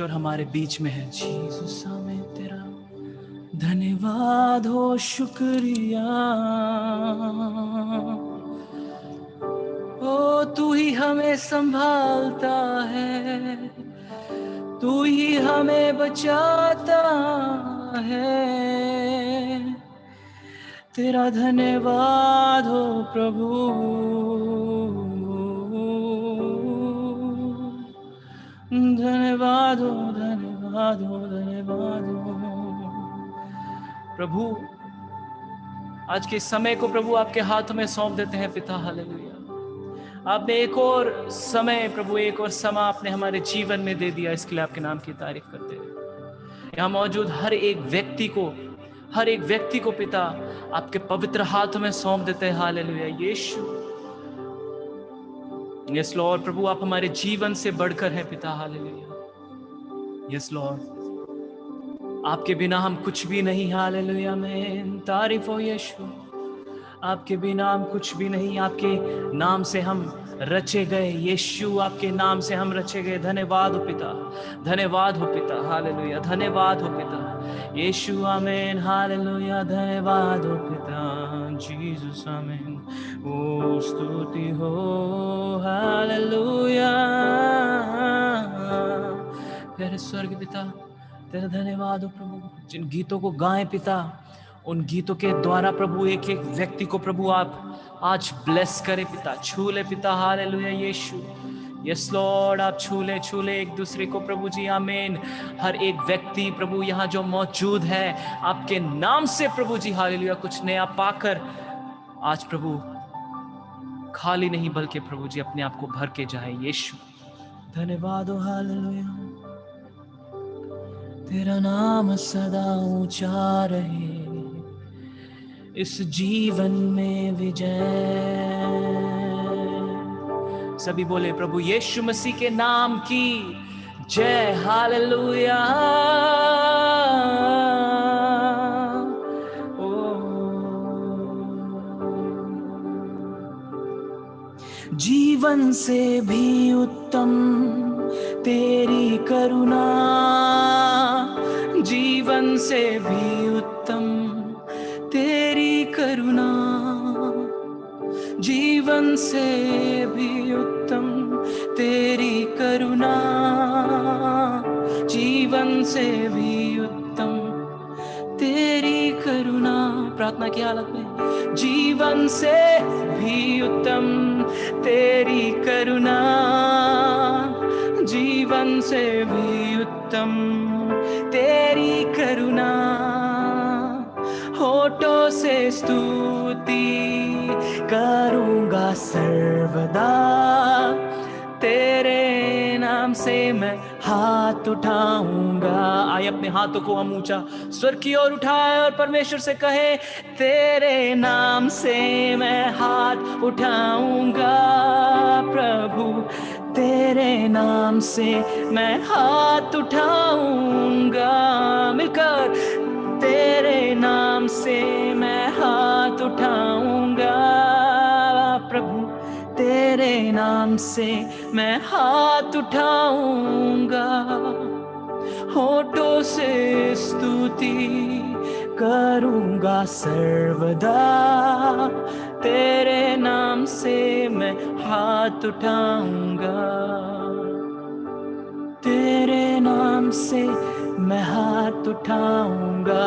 परमेश्वर हमारे बीच में है। जीसस हमें तेरा धन्यवाद हो, शुक्रिया। ओ तू ही हमें संभालता है, तू ही हमें बचाता है। तेरा धन्यवाद हो प्रभु, धन्यवाद हो, धन्यवाद हो, धन्यवाद हो प्रभु। आज के समय को प्रभु आपके हाथों में सौंप देते हैं पिता। हालेलुया। आपने एक और समय प्रभु, एक और समा आपने हमारे जीवन में दे दिया, इसके लिए आपके नाम की तारीफ करते हैं। यहाँ मौजूद हर एक व्यक्ति को पिता आपके पवित्र हाथों में सौंप देते हैं। हालेलुया यीशु। यस लॉर्ड प्रभु, आप हमारे जीवन से बढ़कर हैं पिता। हालेलुया यस लॉर्ड, आपके बिना हम कुछ भी नहीं। हालेलुया में तारीफ हो यीशु। आपके बिना हम कुछ भी नहीं, आपके नाम से हम रचे गए यीशु, आपके नाम से हम रचे गए। धन्यवाद हो पिता, धन्यवाद हो पिता। हालेलुया, धन्यवाद हो पिता यीशु। आमीन। हालेलुया, धन्यवाद हो पिता जीसस। आमीन। ओ स्तुति हो। हालेलुया। तेरे स्वर्ग पिता, तेरा धन्यवाद हो प्रभु। जिन गीतों को गाएं पिता, उन गीतों के द्वारा प्रभु एक एक व्यक्ति को प्रभु आप आज ब्लेस करें पिता, छू ले पिता। हालेलुया यीशु। यस लॉर्ड, आप छू ले एक दूसरे को प्रभु जी। आमीन। हर एक व्यक्ति प्रभु यहाँ जो मौजूद है, आपके नाम से प्रभु जी हालेलुया कुछ नया पाकर आज प्रभु खाली नहीं बल्कि प्रभु जी अपने आप को भर के जाए यीशु। धन्यवाद हो। हालेलुया। तेरा नाम सदा ऊंचा रहे इस जीवन में विजय। सभी बोले प्रभु यीशु मसीह के नाम की जय। हालेलुया। जीवन से भी उत्तम तेरी करुणा, जीवन से भी उत्तम तेरी करुणा, जीवन से भी उत्तम तेरी करुणा, जीवन से भी उत्तम तेरी करुणा। प्रार्थना की हालत में, जीवन से भी उत्तम तेरी करुणा, जीवन से भी उत्तम तेरी करुणा। होठों से स्तुति करूंगा सर्वदा, तेरे नाम से मैं हाथ उठाऊंगा। आइए अपने हाथों को हम ऊंचा स्वर की ओर उठाए और परमेश्वर से कहे, तेरे नाम से मैं हाथ उठाऊंगा प्रभु, तेरे नाम से मैं हाथ उठाऊंगा। मिलकर, तेरे नाम से मैं हाथ उठाऊंगा प्रभु, तेरे नाम से मैं हाथ उठाऊंगा। होठों से स्तुति करूंगा सर्वदा, तेरे नाम से मैं हाथ उठाऊंगा, तेरे नाम से मैं हाथ उठाऊंगा।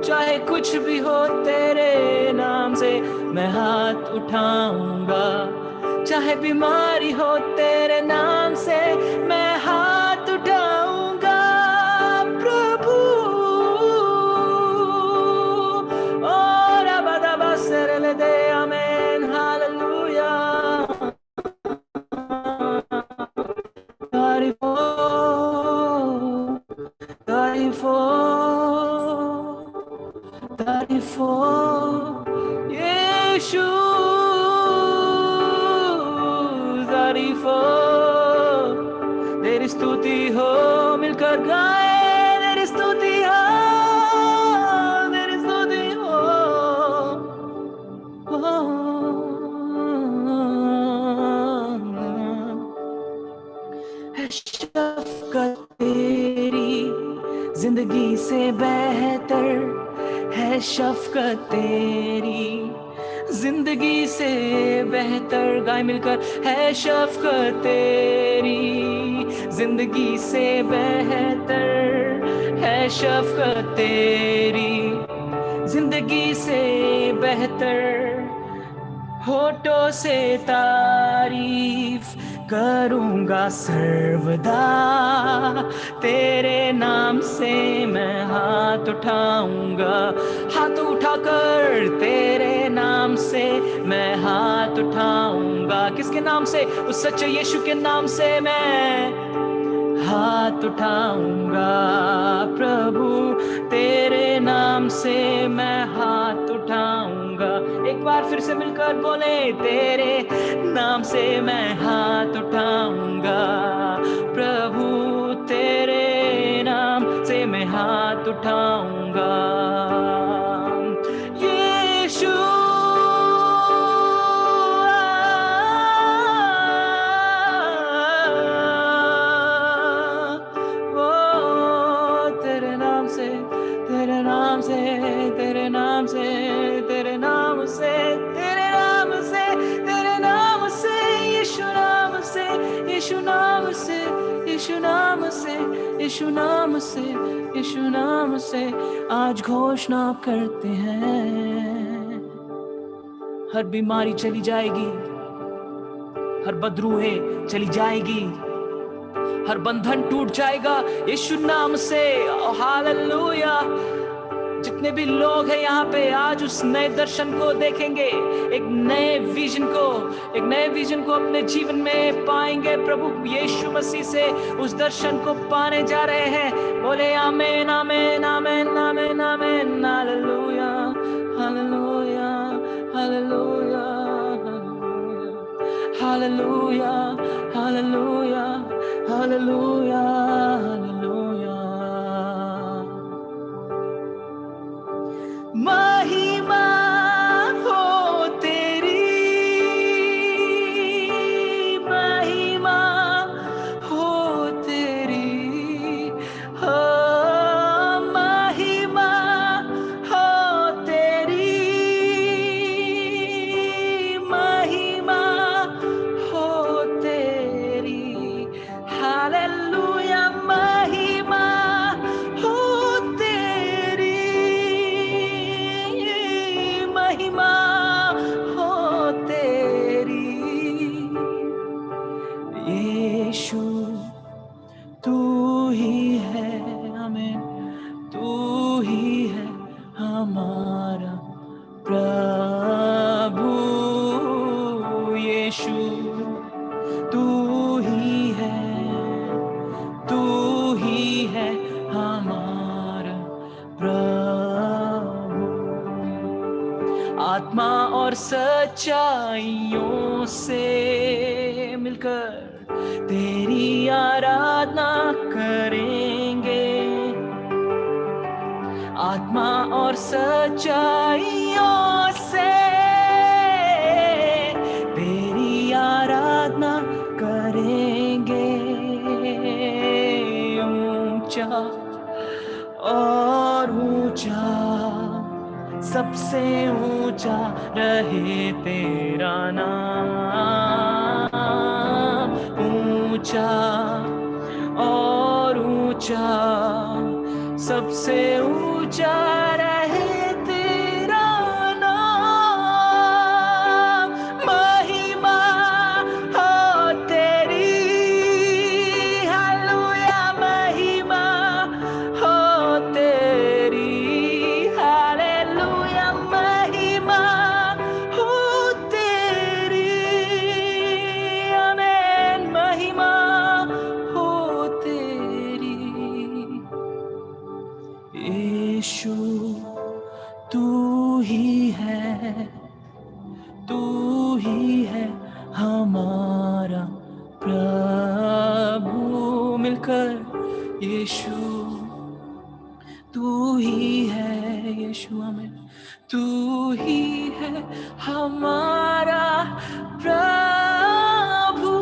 चाहे कुछ भी हो तेरे नाम से मैं हाथ उठाऊंगा, चाहे बीमारी हो तेरे नाम से मैं हाथ उठाऊंगा प्रभु। और अबदा सरल दे। आमीन। हालेलुया। तारीफो तारीफो तारीफो यीशु, तारीफो तेरी स्तुति हो। मिलकर गाए, तेरी स्तुति हो, तेरी स्तुति हो। शफ़क़त बेहतर है शफकत तेरी, जिंदगी से बेहतर, गाय मिलकर, है शफकत तेरी, जिंदगी से बेहतर है शफकत तेरी, जिंदगी से बेहतर। होठों से तारीफ करूंगा सर्वदा, तेरे नाम से मैं हाथ उठाऊंगा, हाथ उठाकर तेरे नाम से मैं हाथ उठाऊंगा। किसके नाम से? उस सच्चे यीशु के नाम से मैं हाथ उठाऊंगा। प्रभु तेरे नाम से मैं हाथ उठाऊंगा। एक बार फिर से मिलकर बोले, तेरे नाम से मैं हाथ उठाऊंगा। प्रभु तेरे नाम से मैं हाथ उठाऊंगा। यीशु तेरे नाम से, तेरे नाम से, तेरे नाम से, तेरे नाम से, तेरे नाम से, तेरे नाम से, यीशु नाम से, यीशु नाम से, यीशु नाम से, यीशु नाम से, यीशु नाम से आज घोषणा करते हैं। हर बीमारी चली जाएगी, हर बदरूहें चली जाएगी, हर बंधन टूट जाएगा यीशु नाम से। हालेलुया। जितने भी लोग हैं यहाँ पे आज उस नए दर्शन को देखेंगे, एक नए विजन को, एक नए विजन को अपने जीवन में पाएंगे। प्रभु यीशु मसीह से उस दर्शन को पाने जा रहे हैं। बोले आमीन, आमीन, आमीन, आमीन, आमीन। Hallelujah, hallelujah, hallelujah, hallelujah, hallelujah, hallelujah, hallelujah. महिमा हो तेरी, महिमा हो तेरी, हो महिमा हो तेरी, महिमा हो तेरी। हालेलुया, महिमा हो तेरी, महिमा हो तेरी। यीशु तू ही है, आमीन, तू ही है हमारा प्रभु। यीशु तू ही है, तू ही है हमारा प्रभु। आत्मा और सच्चाइयों से मिलकर तेरी आराधना करेंगे। आत्मा और सच्चाइयों से तेरी आराधना करेंगे। ऊंचा और ऊंचा, सबसे ऊंचा रहे तेरा नाम। ऊंचा और ऊंचा, सबसे ऊंचा रहे तेरा नाम। महिमा हो तेरी, हालेलुया, महिमा हो तेरी, हालेलुया, महिमा हो तेरी, आमीन, महिमा हो तेरी। यीशु तू ही है, तू ही है हमारा प्रभु। मिलकर यीशु तू ही है, यीशु आमीन, तू ही है हमारा प्रभु।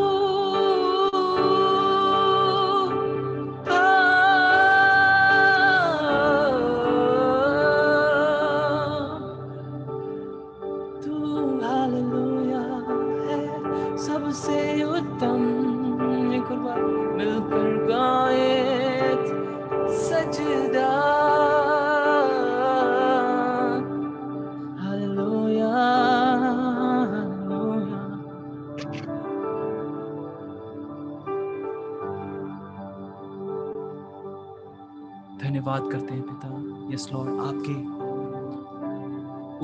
धन्यवाद करते हैं पिता। यस लॉर्ड, आपकी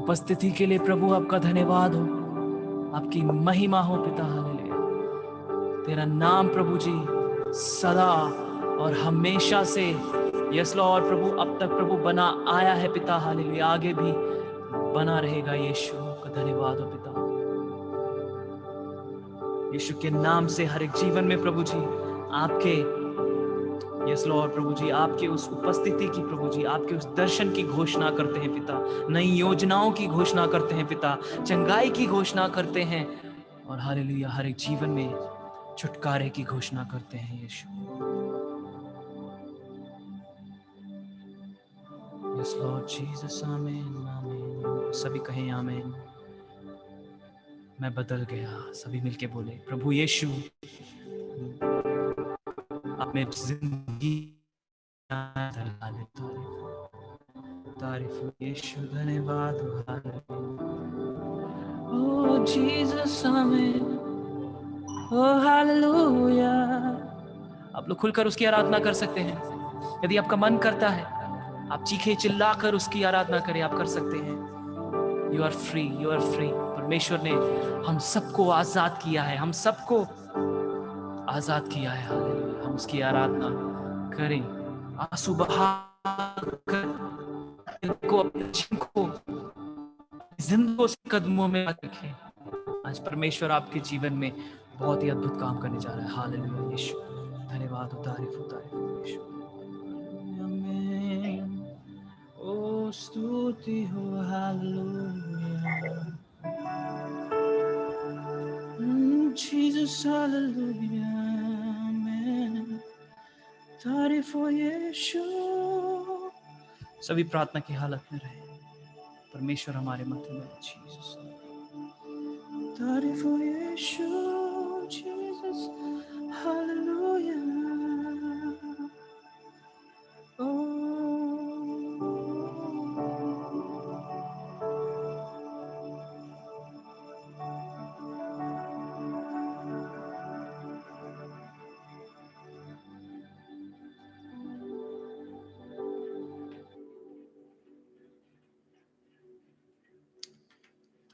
उपस्थिति के लिए प्रभु आपका धन्यवाद हो, आपकी महिमा हो पिता। हालेलुया। तेरा नाम प्रभु जी सदा और हमेशा से, यस लॉर्ड प्रभु, अब तक प्रभु बना आया है पिता। हालेलुया, आगे भी बना रहेगा। यीशु का धन्यवाद हो पिता। यीशु के नाम से हर एक जीवन में प्रभु जी आपके, यस लॉर्ड प्रभु जी, आपके उस उपस्थिति की प्रभु जी, आपके उस दर्शन की घोषणा करते हैं पिता। नई योजनाओं की घोषणा करते हैं पिता, चंगाई की घोषणा करते हैं, और हालेलुया हर एक जीवन में छुटकारे की घोषणा करते हैं। यीशु, यस लॉर्ड जीसस, आमीन आमीन। सभी कहें आमीन। मैं बदल गया, सभी मिलके बोले प्रभु यीशु आप मेरी जिंदगी। तारीफ यीशु, धन्यवाद। ओ जीसस, आमीन। ओ हालेलुया। आप लोग खुलकर उसकी आराधना कर सकते हैं। यदि आपका मन करता है आप चीखे चिल्लाकर उसकी आराधना करें, आप कर सकते हैं। You are free, you are free. परमेश्वर ने हम सबको आजाद किया है, हम सबको आजाद किया है। हालेलुया। हम उसकी आराधना करें, आंसू बहाकर इनको, अपने जीवन को, जिंदगी के कदमों में रखें। आज परमेश्वर आपके जीवन में बहुत ही अद्भुत काम करने जा रहा है। हालेलुया यीशु, धन्यवाद हो, तारीफ हो, तारीफ हो यीशु। आमीन। ओ स्तुति हो, हालेलुया। Jesus, hallelujah, amen. तारीफ हो यीशु। सभी प्रार्थना की हालत में रहे, परमेश्वर हमारे मध्य में। जीसस, तारीफ हो यीशु। Jesus, hallelujah.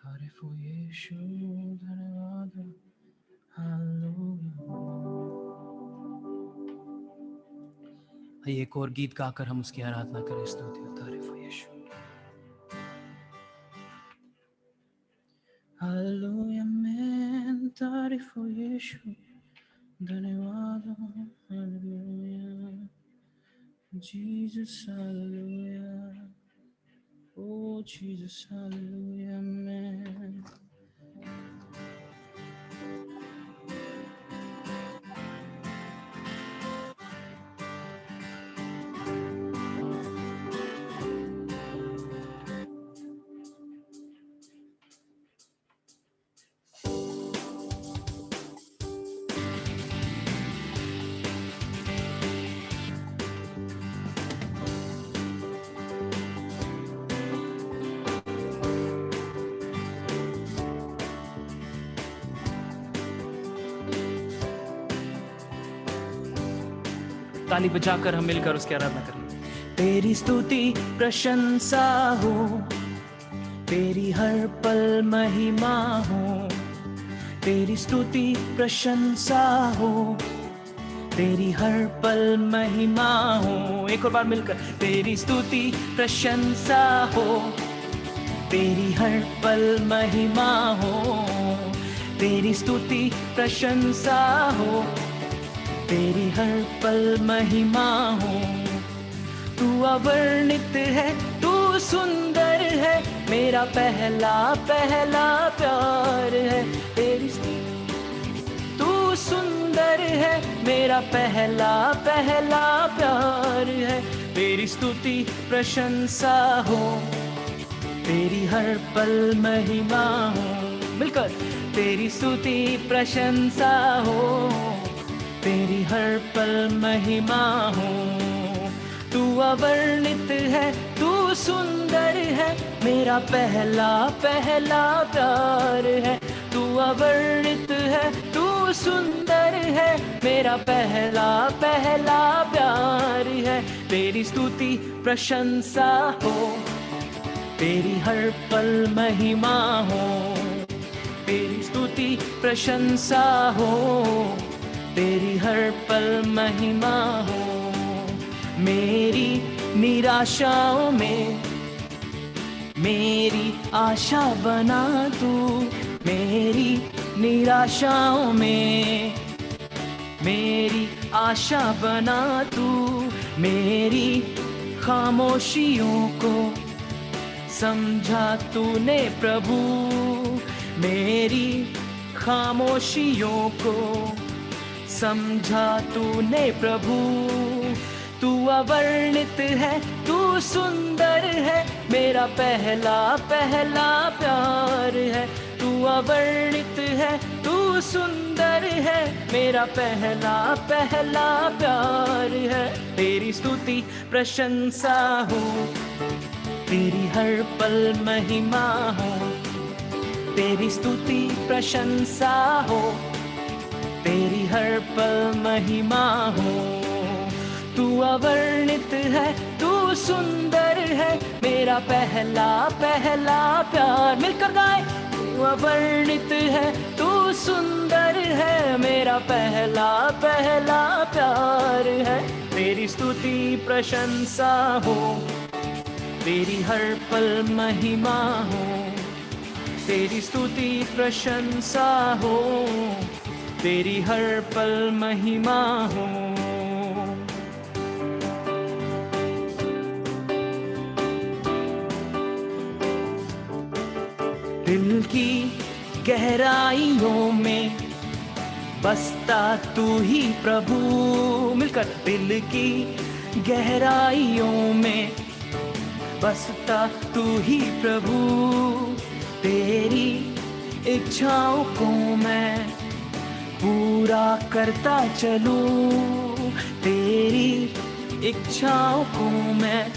तारीफ हो यीशु, धन्यवाद, हालेलुया। एक और गीत गाकर हम उसकी आराधना करें। स्तुति हो, तारीफ हो यीशु। हालेलुया मैन, तारीफ हो यीशु, धन्यवाद, hallelujah. Jesus, hallelujah. Oh Jesus, hallelujah, amen. ताली बजाकर हम मिलकर उसकी आराधना करें। तेरी स्तुति प्रशंसा हो, तेरी हर पल महिमा हो। तेरी स्तुति प्रशंसा हो, तेरी हर पल महिमा हो। एक और बार मिलकर, तेरी स्तुति प्रशंसा हो, तेरी हर पल महिमा हो। तेरी स्तुति प्रशंसा हो, तेरी हर पल महिमा हो। तू अवर्णित है, तू सुंदर है, मेरा पहला पहला प्यार है। तेरी तू सुंदर है, मेरा पहला पहला प्यार है। तेरी स्तुति प्रशंसा हो, तेरी हर पल महिमा हो। मिलकर, तेरी स्तुति प्रशंसा हो, तेरी हर पल महिमा हो। तू अवर्णित है, तू सुंदर है, मेरा पहला पहला प्यार है। तू अवर्णित है, तू सुंदर है, मेरा पहला पहला प्यार है। तेरी स्तुति प्रशंसा हो, तेरी हर पल महिमा हो, तेरी स्तुति प्रशंसा हो, तेरी हर पल महिमा हो। मेरी निराशाओं में मेरी आशा बना तू, मेरी निराशाओं में मेरी आशा बना तू, मेरी खामोशियों को समझा तूने प्रभु, मेरी खामोशियों को समझा तूने प्रभु। तू अवर्णित है, तू सुंदर है, मेरा पहला पहला प्यार है। तू अवर्णित है, तू सुंदर है, मेरा पहला पहला प्यार है। तेरी स्तुति प्रशंसा हो, तेरी हर पल महिमा हो, तेरी स्तुति प्रशंसा हो, तेरी हर पल महिमा हो। तू अवर्णित है, तू सुंदर है, मेरा पहला पहला प्यार। मिलकर गाए। तू अवर्णित है, तू सुंदर है, मेरा पहला पहला प्यार है। तेरी स्तुति प्रशंसा हो, तेरी हर पल महिमा हो, तेरी स्तुति प्रशंसा हो, तेरी हर पल महिमा हो। दिल की गहराइयों में बसता तू ही प्रभु। मिलकर। दिल की गहराइयों में बसता तू ही प्रभु। तेरी इच्छाओं को मैं पूरा करता चलूं, तेरी इच्छाओं को मैं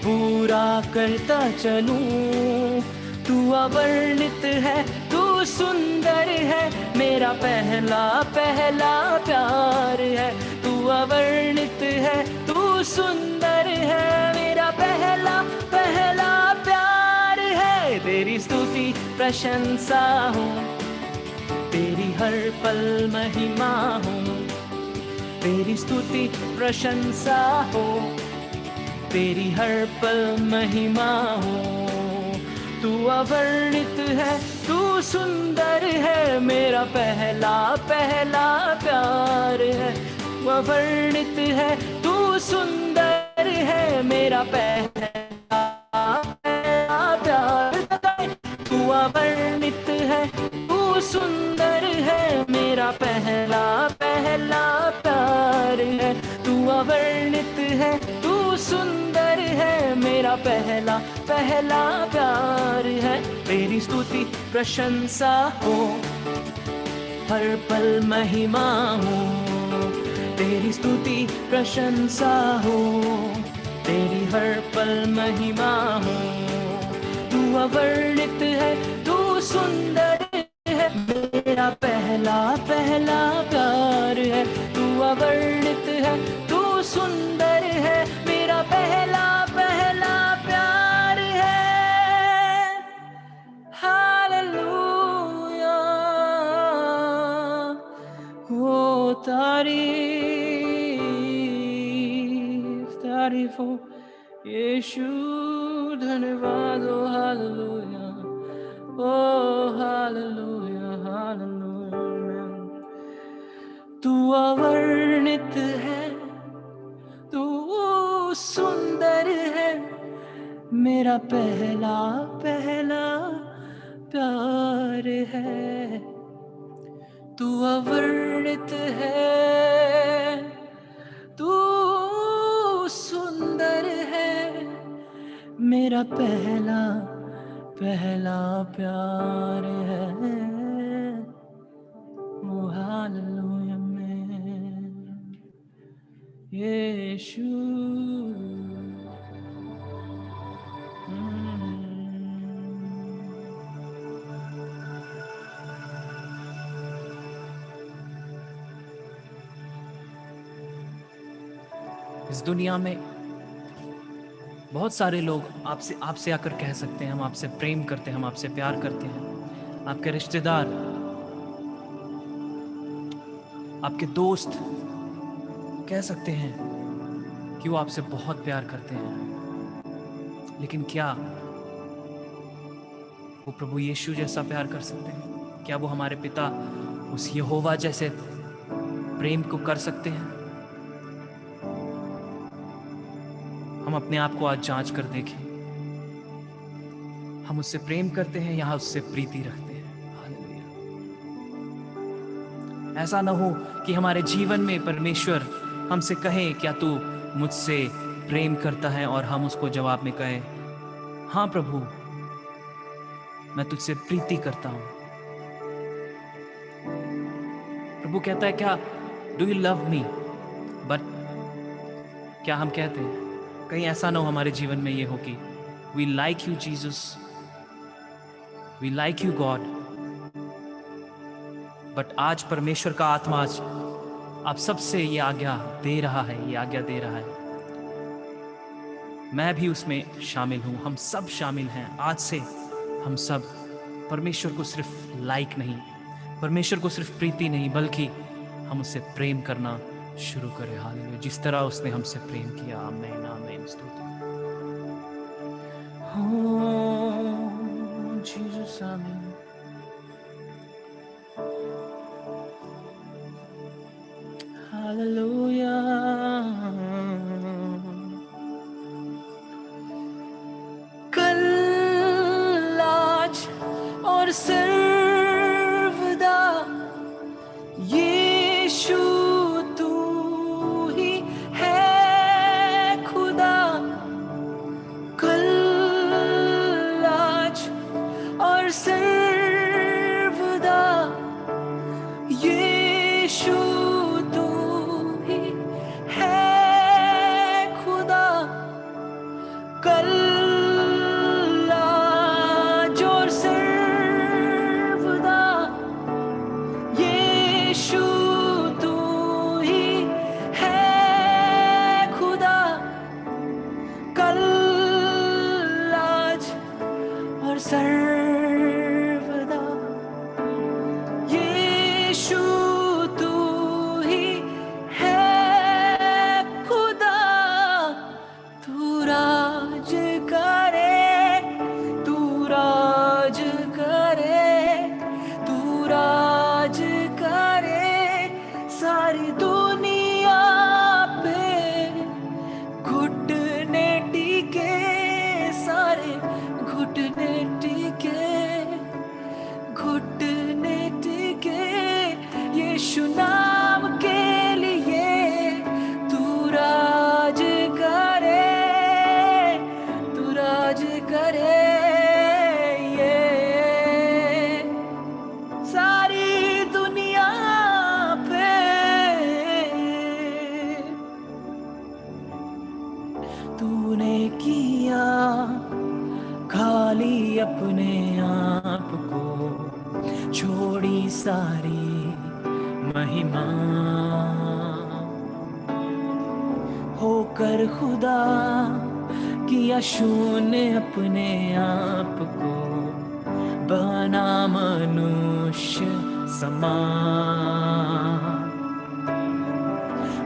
पूरा करता चलूं। तू अवर्णित है, तू सुंदर है, मेरा पहला पहला प्यार है। तू अवर्णित है, तू सुंदर है, मेरा पहला पहला प्यार है। तेरी स्तुति प्रशंसा हो, तेरी हर पल महिमा हो, तेरी स्तुति प्रशंसा हो, तेरी हर पल महिमा हो। तू अवर्णित है, तू सुंदर है, मेरा पहला पहला प्यार है। तू अवर्णित है, तू सुंदर है, मेरा पहला पहला प्यार। तू अवर्णित है, तू सुंदर है, मेरा पहला पहला प्यार है। तू अवर्णित है, तू सुंदर है, मेरा पहला पहला प्यार है। तेरी स्तुति प्रशंसा हो, हर पल महिमा हो, तेरी स्तुति प्रशंसा हो, तेरी हर पल महिमा हो। तू अवर्णित है, तू सुंदर है, मेरा पहला पहला प्यार है। तू अवर्णित है, तू सुंदर है, मेरा पहला पहला प्यार है। हालेलुया। ओ तारीफ तारीफ हो यीशु, धन्यवाद। ओ हालेलुया, ओ हालेलुया, हालेलुया। तू अवर्णित है, तू सुंदर है, मेरा पहला पहला प्यार है। तू अवर्णित है, तू सुंदर है, मेरा पहला पहला प्यार है। ओ हालेलुया में यीशु। इस दुनिया में बहुत सारे लोग आपसे आकर कह सकते हैं हम आपसे प्रेम करते हैं, हम आपसे प्यार करते हैं। आपके रिश्तेदार, आपके दोस्त कह सकते हैं कि वो आपसे बहुत प्यार करते हैं, लेकिन क्या वो प्रभु यीशु जैसा प्यार कर सकते हैं? क्या वो हमारे पिता उस यहोवा जैसे प्रेम को कर सकते हैं? हम अपने आप को आज जांच कर देखें, हम उससे प्रेम करते हैं या उससे प्रीति रखते हैं? हालेलुया। ऐसा ना हो कि हमारे जीवन में परमेश्वर हमसे कहे, क्या तू मुझसे प्रेम करता है, और हम उसको जवाब में कहे, हाँ प्रभु, मैं तुझसे प्रीति करता हूं। प्रभु कहता है, क्या do you love me? But क्या हम कहते हैं? कहीं ऐसा ना हो हमारे जीवन में ये हो कि we like you Jesus, we like you God, but आज परमेश्वर का आत्मा आज आप सबसे ये आज्ञा दे रहा है, ये आज्ञा दे रहा है, मैं भी उसमें शामिल हूं, हम सब शामिल हैं। आज से हम सब परमेश्वर को सिर्फ लाइक नहीं, परमेश्वर को सिर्फ प्रीति नहीं, बल्कि हम उससे प्रेम करना शुरू करें। हालेलुया। जिस तरह उसने हमसे प्रेम किया। आमीन, आमीन, स्तुति। हो जीसस, आमीन। हालेलुया। कल, आज और सर्वदा यीशु तू ही है खुदा। कल, आज और सर्वदा यीशु तू ही है खुदा। कल, आज और सर्वदा यीशु तू ही है खुदा। कल, आज और सर्वदा यीशु तू ही है खुदा। तू राज करे, तू राज करे, तू राज करे सारी दुनिया पे। घुटने टिके, सारे घुटने टिके, घुटने टिके यीशु नाम के लिए। तू राज करे, तू राज करे, ये सारी दुनिया पे। तूने किया खाली अपने आप को, छोड़ी सारी महिमा, होकर खुदा किया शून्य अपने आप को, बना मनुष्य समान,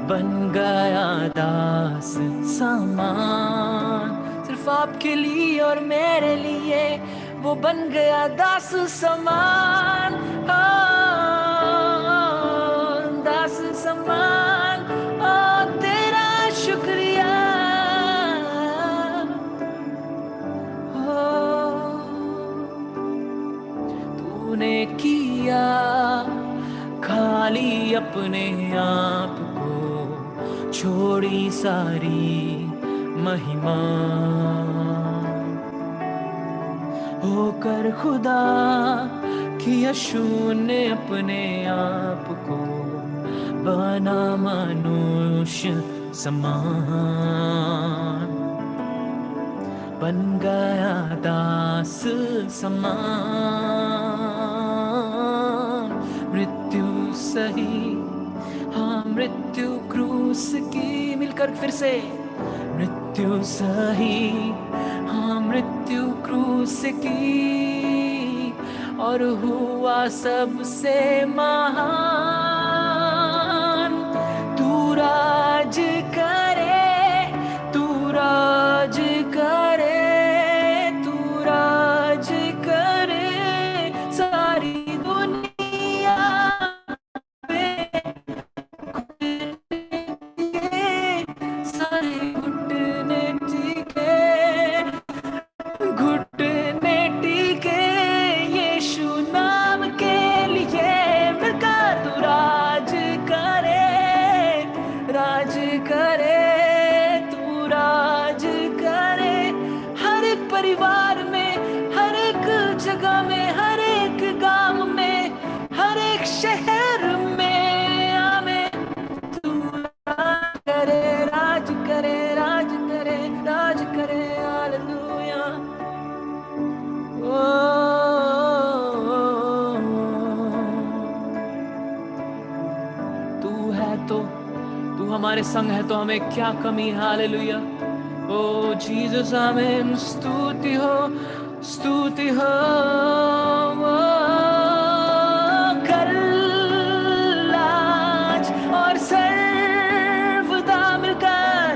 बन गया दास समान। सिर्फ आपके लिए और मेरे लिए वो बन गया दास समान। दास समान। तेरा शुक्रिया। तूने किया खाली अपने आप को, छोड़ी सारी महिमा, होकर खुदा किया शून्य अपने आप को, बना मनुष्य समान, बन गया दास समान। मृत्यु सही, हाँ मृत्यु क्रूस की, मिलकर फिर से, मृत्यु सही, हाँ मृत्यु क्रूस की, और हुआ सबसे महान। तू राज करे, तू राज करे, तू राज करे सारी दुनिया में, सारे घुटने टिके, घुटने टिके यीशु नाम के लिए, मिलकर तू राज करे, राज करे, तू राज करे हर एक परिवार में, हर एक जगह में, हर एक गांव में, हर एक शहर में, आमें। तू राज करे, राज करे, राज करे, राज करे, हालेलुया। तू है तो, तू हमारे संग है तो हमें क्या कमी है, हालेलुया। ओ जीसस आमेन, स्तुति हो, स्तुति हो। कल आज और सर्वदा मिलकर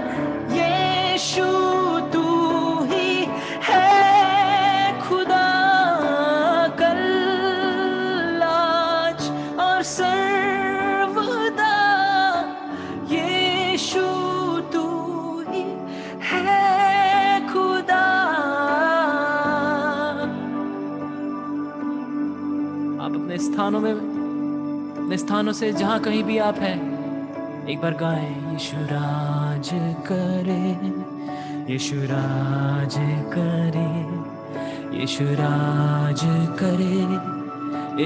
यीशु तू ही है खुदा। कल आज और सर्वदा यीशु तू ही है खुदा। आप अपने स्थानों में, अपने स्थानों से जहां कहीं भी आप हैं, एक बार गाएं, यीशु राज करे, यीशु राज करे, यीशु राज करे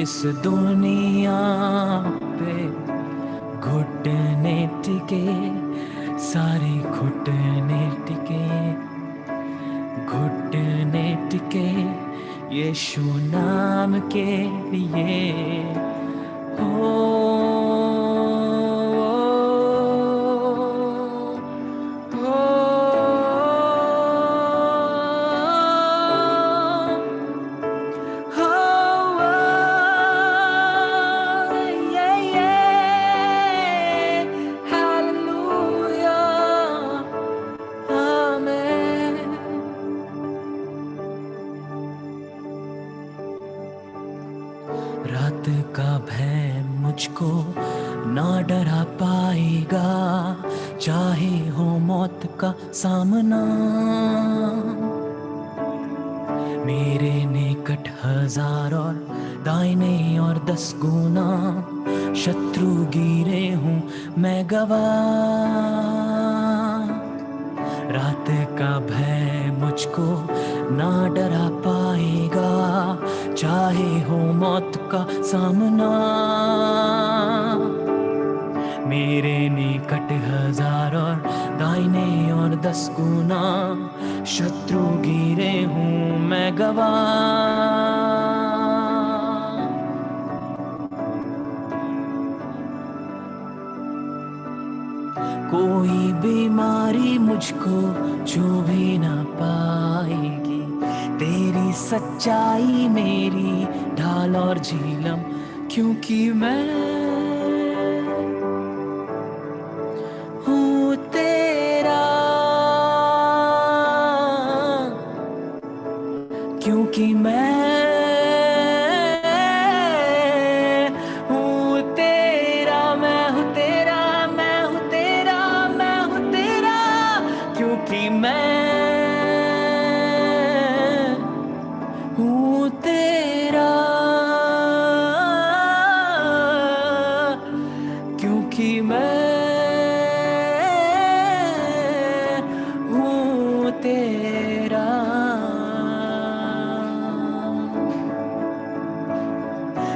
इस दुनिया पे। घुटने टिके, सारे घुटने टिके, घुटने टिके यीशु नाम के लिए। हो रात का भय मुझको ना डरा पाएगा, चाहे हो मौत का सामना। मेरे निकट 1000 और दाहिने और 10 गुना शत्रु गिरे हूँ मैं गवाह। रात का भय मुझको ना डरा पाएगा, चाहे हो मौत का सामना। मेरे निकट 1000 और दाहिने और 10 गुना शत्रु गिरे हूँ मैं गवाह। कोई बीमारी मुझको छू भी ना पाएगी, तेरी सच्चाई मेरी ढाल और झीलम, क्योंकि मैं हूँ तेरा, क्योंकि मैं हूँ तेरा, मैं हूँ तेरा, मैं हूँ तेरा, मैं हूँ तेरा, क्योंकि मैं हूँ तेरा, क्योंकि मैं हूँ तेरा।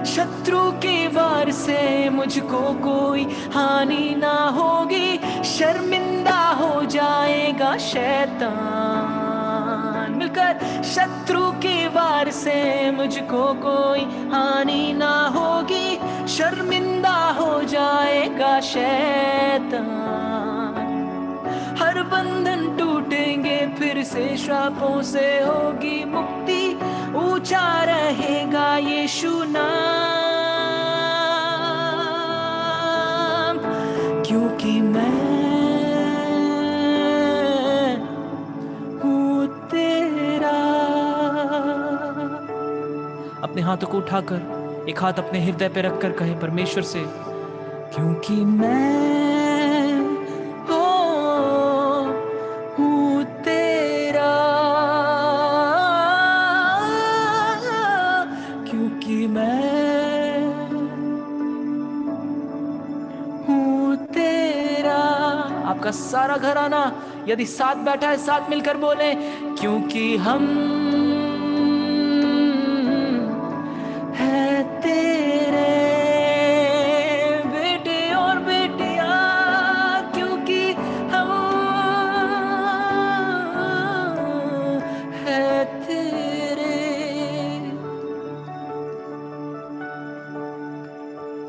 शत्रु के वार से मुझको कोई हानि ना होगी, शर्मिंदा हो जाएगा शैतान। मिलकर शत्रु के वार से मुझको कोई हानि ना होगी, शर्मिंदा हो जाएगा शैतान, हर बंधन टूटेंगे फिर से, श्रापों से होगी मुक्ति, ऊंचा रहेगा यीशु नाम, क्योंकि मैं हूँ तेरा। अपने हाथों को उठाकर एक हाथ अपने हृदय पे रखकर कहे परमेश्वर से, क्योंकि मैं हूँ तेरा, क्योंकि मैं हूँ तेरा। आपका सारा घराना यदि साथ बैठा है, साथ मिलकर बोले, क्योंकि हम है तेरे बेटे और बेटियां, क्योंकि हम है तेरे।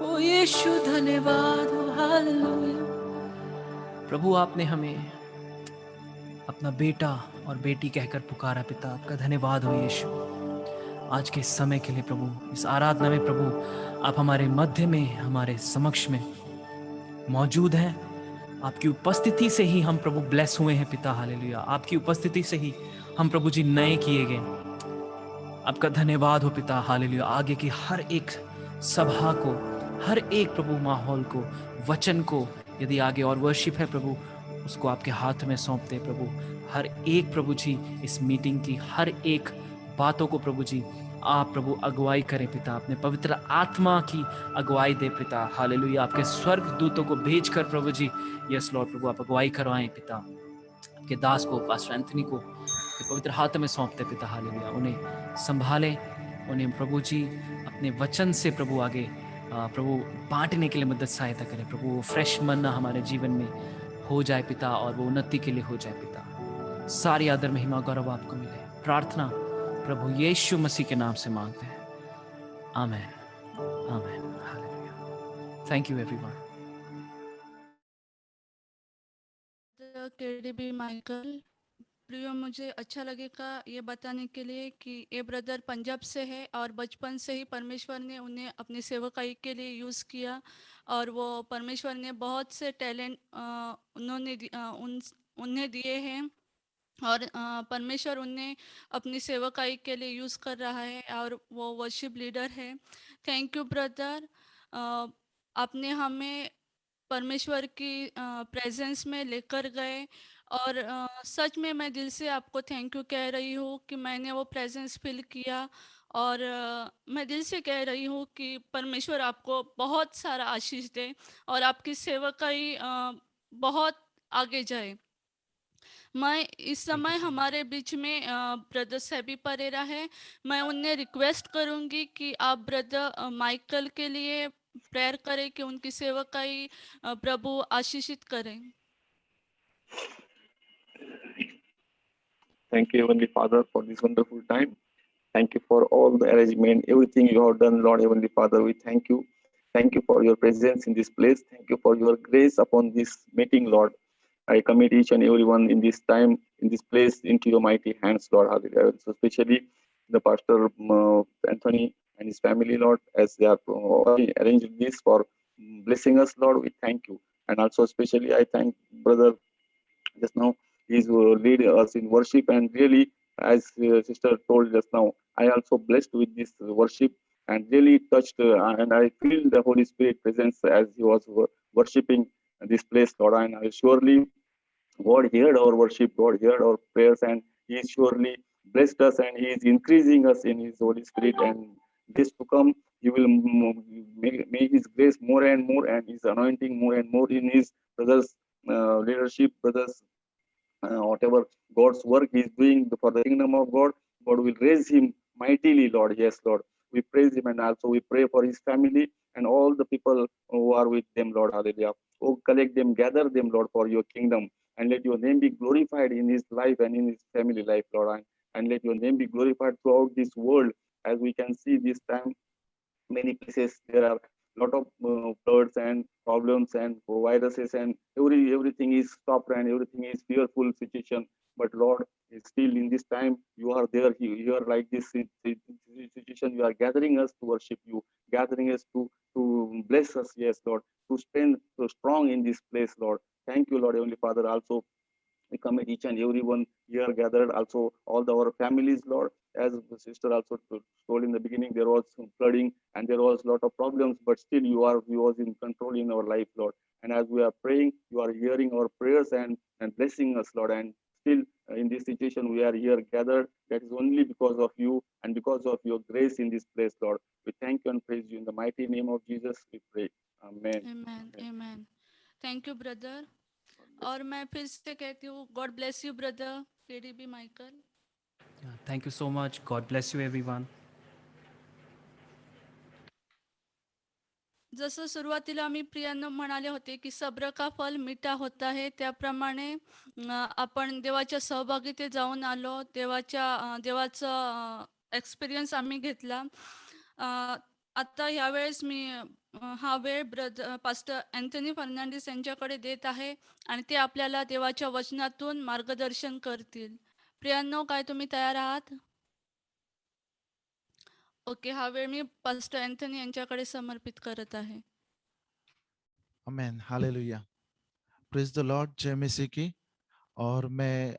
ओ यीशु धन्यवाद, हालेलुया। प्रभु आपने हमें अपना बेटा और बेटी कहकर पुकारा पिता, आपका धन्यवाद हो यीशु आज के समय के लिए। प्रभु इस आराधना में प्रभु आप हमारे मध्य में, हमारे समक्ष में मौजूद हैं। आपकी उपस्थिति से ही हम प्रभु ब्लेस हुए हैं पिता, हालेलुया। आपकी उपस्थिति से ही हम प्रभु जी नए किए गए। आपका धन्यवाद हो पिता, हालेलुया। आगे की हर एक सभा को, हर एक प्रभु माहौल को, वचन को, यदि आगे और वर्शिप है प्रभु, उसको आपके हाथ में सौंपते प्रभु। हर एक प्रभु जी इस मीटिंग की हर एक बातों को प्रभु जी आप प्रभु अगुवाई करें पिता, अपने पवित्र आत्मा की अगुवाई दे पिता, हालेलुया। आपके स्वर्ग दूतों को भेजकर प्रभु जी, यस लॉर्ड, प्रभु आप अगुवाई करवाएं पिता। आपके दास को, पास्टर एंथनी को पवित्र हाथ में सौंपते पिता, हालेलुया। उन्हें संभाले, उन्हें प्रभु जी अपने वचन से प्रभु आगे प्रभु बांटने के लिए मदद सहायता करें प्रभु। वो फ्रेश मन्ना हमारे जीवन में हो जाए पिता, और वो उन्नति के लिए हो जाए पिता। सारी आदर महिमा गौरव आपको मिले। प्रार्थना प्रभु यीशु मसीह के नाम से मांगते हैं, amen, amen, hallelujah. Thank you everyone. KDB Michael, Priyo, मुझे अच्छा लगेगा ये बताने के लिए कि ये ब्रदर पंजाब से है और बचपन से ही परमेश्वर ने उन्हें अपनी सेवकाई के लिए यूज़ किया, और वो परमेश्वर ने बहुत से टैलेंट उन्हें दिए हैं, और परमेश्वर उन्हें अपनी सेवकाई के लिए यूज़ कर रहा है, और वो वर्शिप लीडर है। थैंक यू ब्रदर, आपने हमें परमेश्वर की प्रेजेंस में लेकर गए, और सच में मैं दिल से आपको थैंक यू कह रही हूँ कि मैंने वो प्रेजेंस फील किया, और मैं दिल से कह रही हूँ कि परमेश्वर आपको बहुत सारा आशीष दे और आपकी सेवकाई बहुत आगे जाए। मैं इस समय हमारे बीच में ब्रदर सैबी परेरा है। मैं उन्हें रिक्वेस्ट करूंगी कि आप ब्रदर माइकल के लिए प्रेयर करें कि उनकी सेवकाई प्रभु आशीषित करें। Thank you, Heavenly Father, for this wonderful time. Thank you for all the arrangement, everything you have done, Lord Heavenly Father. We thank you. Thank you for your presence in this place. Thank you for your grace upon this meeting, Lord. I commit each and everyone in this time, in this place, into your mighty hands, Lord. Hallelujah. So especially the Pastor Anthony and his family, Lord, as they are arranged this for blessing us, Lord. We thank you. And also especially I thank Brother just now. He's lead us in worship, and really, as sister told just now, I also blessed with this worship and really touched, and I feel the Holy Spirit presence as he was worshiping this place, Lord. And I surely God heard our worship, God heard our prayers, and He is surely blessed us, and He is increasing us in His Holy Spirit. And this to come, He will make His grace more and more, and His anointing more and more in His brothers' leadership, brothers. Whatever God's work He is doing for the kingdom of God, God will raise him mightily, Lord. Yes, Lord. We praise him, and also we pray for his family and all the people who are with them, Lord. Hallelujah. Oh, collect them, gather them, Lord, for your kingdom, and let your name be glorified in his life and in his family life, Lord. And let your name be glorified throughout this world. As we can see this time, many places there are lot of floods and problems and viruses and everything is stopped and everything is fearful situation. But Lord, still in this time you are there. You are like this situation. You are gathering us to worship you, gathering us to bless us. Yes, Lord, to stand so strong in this place, Lord. Thank you, Lord, Heavenly Father. Also, we commit each and everyone here gathered, also all our families, Lord. As the sister also told in the beginning, there was some flooding and there was a lot of problems, but still you was in control in our life, Lord. And as we are praying, you are hearing our prayers and blessing us, Lord. And still in this situation, we are here gathered. That is only because of you and because of your grace in this place, Lord. We thank you and praise you in the mighty name of Jesus. We pray. Amen. Amen. Amen. Thank you brother. और मैं फिर से कहती हूँ, God bless you brother KDB Michael. Yeah, thank you so much. God bless you, everyone. जसं सुरुवातीला आम्ही प्रियांना म्हणाले होते की सब्र का फल मिठा होता है, त्याप्रमाणे आपण देवाच्या सहभागीतेत जाऊन आलो, देवाचा एक्सपिरियन्स आम्ही घेतला। आता यावेळेस मी हा वेळ पास्टर अँथनी फर्नांडिस यांच्याकडे देत आहे आणि ते आपल्याला देवाच्या वचनातून मार्गदर्शन करतील। प्रियांनो, काय तुम्ही तयार आहात? ओके, हा वेळ मी पास्टर अँथनी यांच्याकडे समर्पित करत आहे। आमेन, हालेलुया, प्रेज द लॉर्ड, जय मसीह की। और मैं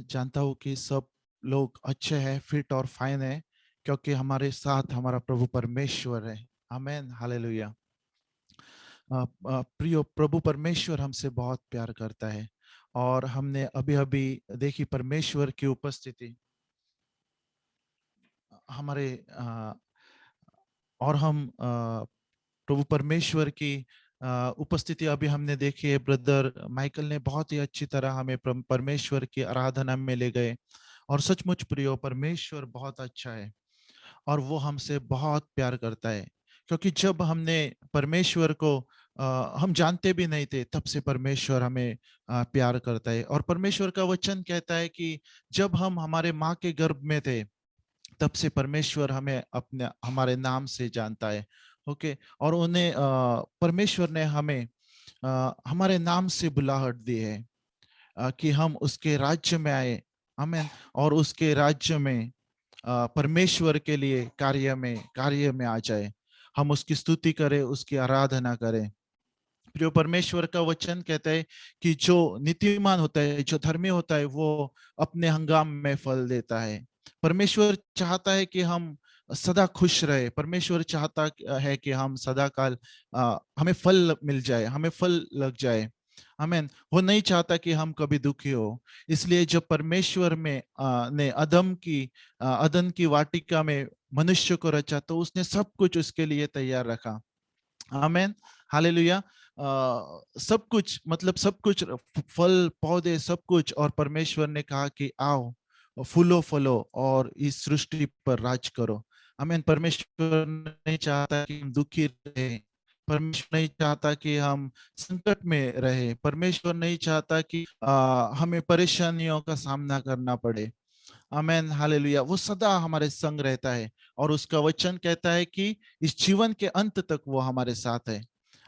जानता हूँ कि सब लोग अच्छे हैं, फिट और फाइन है, क्योंकि हमारे साथ हमारा प्रभु परमेश्वर है। आमेन, हालेलुया। प्रियो, प्रभु परमेश्वर हमसे बहुत प्यार करता है और हमने अभी अभी देखी परमेश्वर की उपस्थिति हमारे और हम प्रभु परमेश्वर की उपस्थिति अभी हमने देखी है। ब्रदर माइकल ने बहुत ही अच्छी तरह हमें परमेश्वर की आराधना में ले गए और सचमुच प्रियो, परमेश्वर बहुत अच्छा है और वो हमसे बहुत प्यार करता है, क्योंकि जब हमने परमेश्वर को हम जानते भी नहीं थे, तब से परमेश्वर हमें प्यार करता है। और परमेश्वर का वचन कहता है कि जब हम हमारे माँ के गर्भ में थे, तब से परमेश्वर हमें अपने हमारे नाम से जानता है। ओके, और उन्हें परमेश्वर ने हमें हमारे नाम से बुलाहट दी है कि हम उसके राज्य में आए। आमीन। और उसके राज्य में परमेश्वर के लिए कार्य में आ जाए, हम उसकी स्तुति करें, उसकी आराधना करें। प्रिय, परमेश्वर का वचन कहता है कि जो नीतिमान होता है, जो धर्मी होता है, वो अपने हंगाम में फल देता है। परमेश्वर चाहता है कि हम सदा खुश रहे। परमेश्वर चाहता है कि हम सदा काल हमें फल मिल जाए, हमें फल लग जाए। आमीन। वो नहीं चाहता कि हम कभी दुखी हो। इसलिए जब परमेश्वर में ने अदन की वाटिका में मनुष्य को रचा, तो उसने सब कुछ उसके लिए तैयार रखा। आमीन, हालेलुया। सब कुछ, मतलब सब कुछ, फल पौधे सब कुछ, और परमेश्वर ने कहा कि आओ फूलो फलो और इस सृष्टि पर राज करो। आमीन। परमेश्वर नहीं चाहता कि हम दुखी रहे, परमेश्वर नहीं चाहता कि हम संकट में रहे, परमेश्वर नहीं चाहता कि हमें परेशानियों का सामना करना पड़े। आमीन, हालेलुया। वो सदा हमारे संग रहता है और उसका वचन कहता है कि इस जीवन के अंत तक वो हमारे साथ है।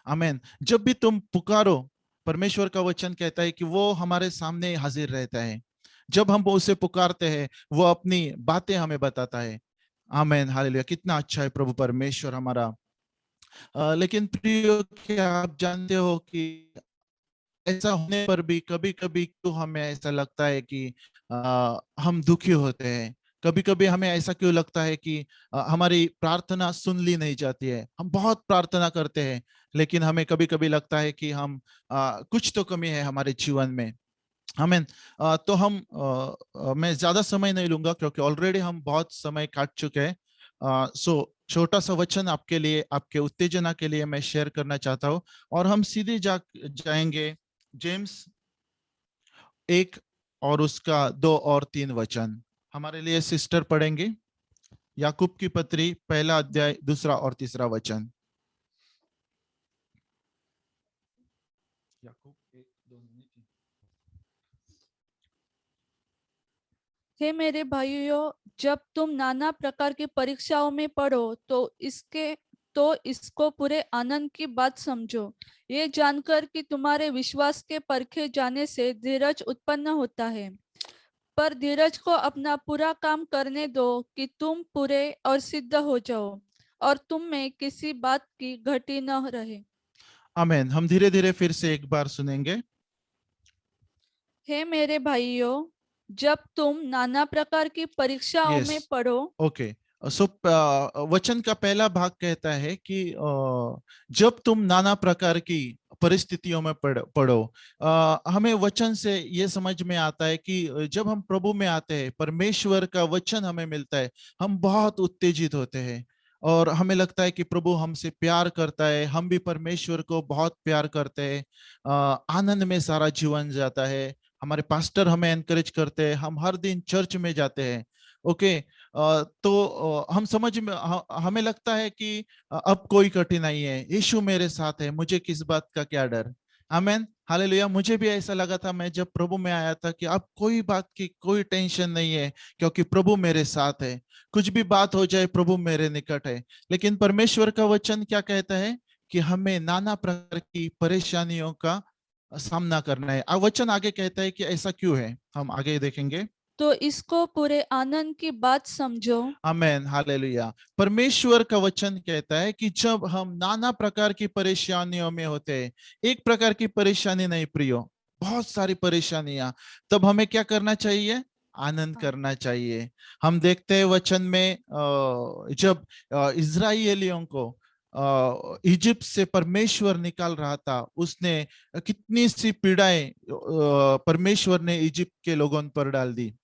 आमीन। जब भी तुम पुकारो, परमेश्वर का वचन कहता है कि वो हमारे सामने हाजिर रहता है। जब हम उसे पुकारते हैं, वो अपनी बातें हमें बताता है। आमीन, हालेलुया। कितना अच्छा है प्रभु परमेश्वर हमारा। लेकिन प्रियो, क्या आप जानते हो कि ऐसा होने पर भी कभी कभी क्यों हमें ऐसा लगता है कि हम दुखी होते हैं? कभी कभी हमें ऐसा क्यों लगता है कि हमारी प्रार्थना सुन ली नहीं जाती है? हम बहुत प्रार्थना करते हैं, लेकिन हमें कभी कभी लगता है कि हम कुछ तो कमी है हमारे जीवन में। आमीन। तो मैं ज्यादा समय नहीं लूंगा, क्योंकि ऑलरेडी हम बहुत समय काट चुके हैं। सो छोटा सा वचन आपके लिए, आपके उत्तेजना के लिए मैं शेयर करना चाहता हूँ, और हम सीधे जाएंगे जेम्स 1 और उसका 2 और 3 वचन। हमारे लिए सिस्टर पढ़ेंगे याकूब की पत्री 1 अध्याय 2 और 3 वचन। याकूब 1:2। हे मेरे भाइयों, जब तुम नाना प्रकार की परीक्षाओं में पड़ो तो इसके तो इसको पूरे आनंद की बात समझो, ये जानकर कि तुम्हारे विश्वास के परखे जाने से धीरज उत्पन्न होता है। पर धीरज को अपना पूरा काम करने दो कि तुम पूरे और सिद्ध हो जाओ और तुम में किसी बात की घटी न रहे। आमेन। हम धीरे धीरे फिर से एक बार सुनेंगे। हे मेरे भाइयों, जब तुम नाना प्रकार की परीक्षाओं में यस, पढ़ो। ओके। सो वचन का पहला भाग कहता है कि जब तुम नाना प्रकार की परिस्थितियों में पढ़ो। हमें वचन से ये समझ में आता है कि जब हम प्रभु में आते हैं, परमेश्वर का वचन हमें मिलता है, हम बहुत उत्तेजित होते हैं और हमें लगता है कि प्रभु हमसे प्यार करता है, हम भी परमेश्वर को बहुत प्यार करते हैं। आनंद में सारा जीवन जाता है। हमारे पास्टर हमें एनकरेज करते हैं, हम हर दिन चर्च में जाते हैं। ओके, तो हम समझ में हमें लगता है कि अब कोई कठिनाई है, यीशु मेरे साथ है, मुझे किस बात का क्या डर। आमेन, हालेलुया। मुझे भी ऐसा लगा था मैं जब प्रभु में आया था कि अब कोई बात की कोई टेंशन नहीं है, क्योंकि प्रभु मेरे साथ है। कुछ भी बात हो जाए, प्रभु मेरे निकट है। लेकिन परमेश्वर का वचन क्या कहता है कि हमें नाना प्रकार की परेशानियों का सामना करना है। वचन आगे कहता है कि ऐसा क्यों है, हम आगे देखेंगे। तो इसको पूरे आनंद की बात समझो। आमेन, हालेलुया। परमेश्वर का वचन कहता है कि जब हम नाना प्रकार की परेशानियों में होते हैं, एक प्रकार की परेशानी नहीं प्रियो, बहुत सारी परेशानियां, तब हमें क्या करना चाहिए? आनंद करना चाहिए। हम देखते हैं वचन में जब इजराइलियों को इजिप्ट से परमेश्वर निकाल रहा था, उसने कितनी सी पीड़ाएं परमेश्वर ने इजिप्ट के लोगों पर डाल दी।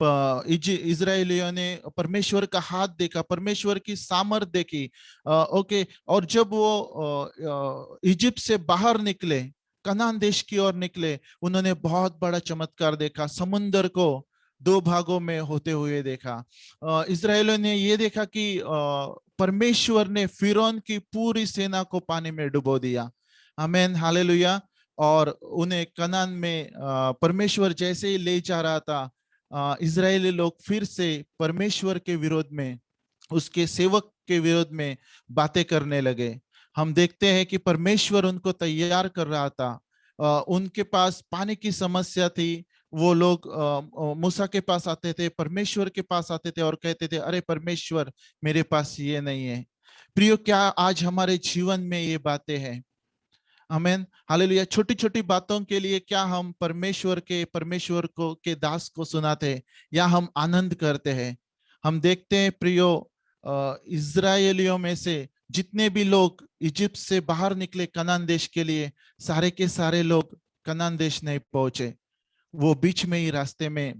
इजरायलियों ने परमेश्वर का हाथ देखा, परमेश्वर की सामर्थ देखी। ओके, और जब वो इजिप्ट से बाहर निकले, कनान देश की ओर निकले, उन्होंने बहुत बड़ा चमत्कार देखा। समुद्र को दो भागों में होते हुए देखा। इजरायलियों ने ये देखा कि परमेश्वर ने फिरौन की पूरी सेना को पानी में डुबो दिया। आमेन, हालेलुया। और उन्हें कनान में परमेश्वर जैसे ही ले जा रहा था, इजरायली लोग फिर से परमेश्वर के विरोध में, उसके सेवक के विरोध में बातें करने लगे। हम देखते हैं कि परमेश्वर उनको तैयार कर रहा था। उनके पास पानी की समस्या थी। वो लोग मूसा के पास आते थे, परमेश्वर के पास आते थे और कहते थे, अरे परमेश्वर, मेरे पास ये नहीं है। प्रियो, क्या आज हमारे जीवन में ये बातें हैं? आमेन, हालेलुया। छोटी छोटी बातों के लिए क्या हम परमेश्वर को के दास को सुनाते हैं या हम आनंद करते हैं? हम देखते हैं प्रियो, इजरायलियों में से जितने भी लोग इजिप्ट से बाहर निकले कनान देश के लिए, सारे के सारे लोग कनान देश नहीं पहुंचे। वो बीच में ही रास्ते में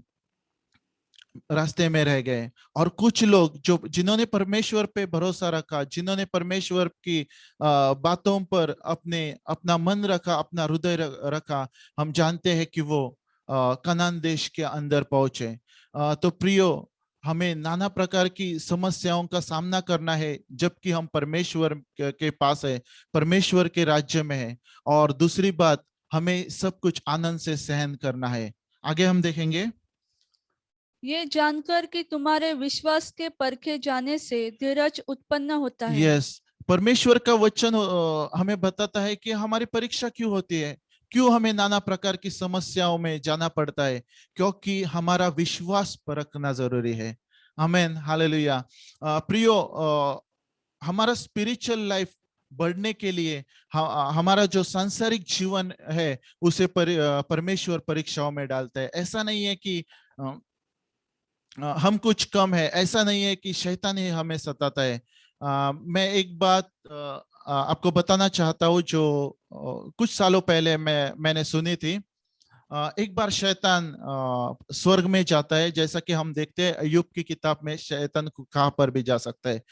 रह गए। और कुछ लोग जो जिन्होंने परमेश्वर पे भरोसा रखा, जिन्होंने परमेश्वर की बातों पर अपना मन रखा, अपना हृदय रखा, हम जानते हैं कि वो कनान देश के अंदर पहुंचे। तो प्रियो, हमें नाना प्रकार की समस्याओं का सामना करना है जबकि हम परमेश्वर के पास है, परमेश्वर के राज्य में है। और दूसरी बात, हमें सब कुछ आनंद से सहन करना है। आगे हम देखेंगे। ये जानकर कि तुम्हारे विश्वास के परखे जाने से धीरज उत्पन्न होता है। यस, परमेश्वर का वचन हमें बताता है कि हमारी परीक्षा क्यों होती है, क्यों हमें नाना प्रकार की समस्याओं में जाना पड़ता है, क्योंकि हमारा विश्वास परखना जरूरी है। आमेन, हालेलुया। प्रियो, हमारा स्पिरिचुअल लाइफ बढ़ने के लिए हमारा जो सांसारिक जीवन है उसे परमेश्वर परीक्षाओं में डालता है। ऐसा नहीं है कि हम कुछ कम है, ऐसा नहीं है कि शैतान ही हमें सताता है। मैं एक बात आपको बताना चाहता हूँ जो कुछ सालों पहले मैंने सुनी थी। एक बार शैतान स्वर्ग में जाता है, जैसा कि हम देखते हैं अय्यूब की किताब में, शैतान कहाँ पर भी जा सकता है,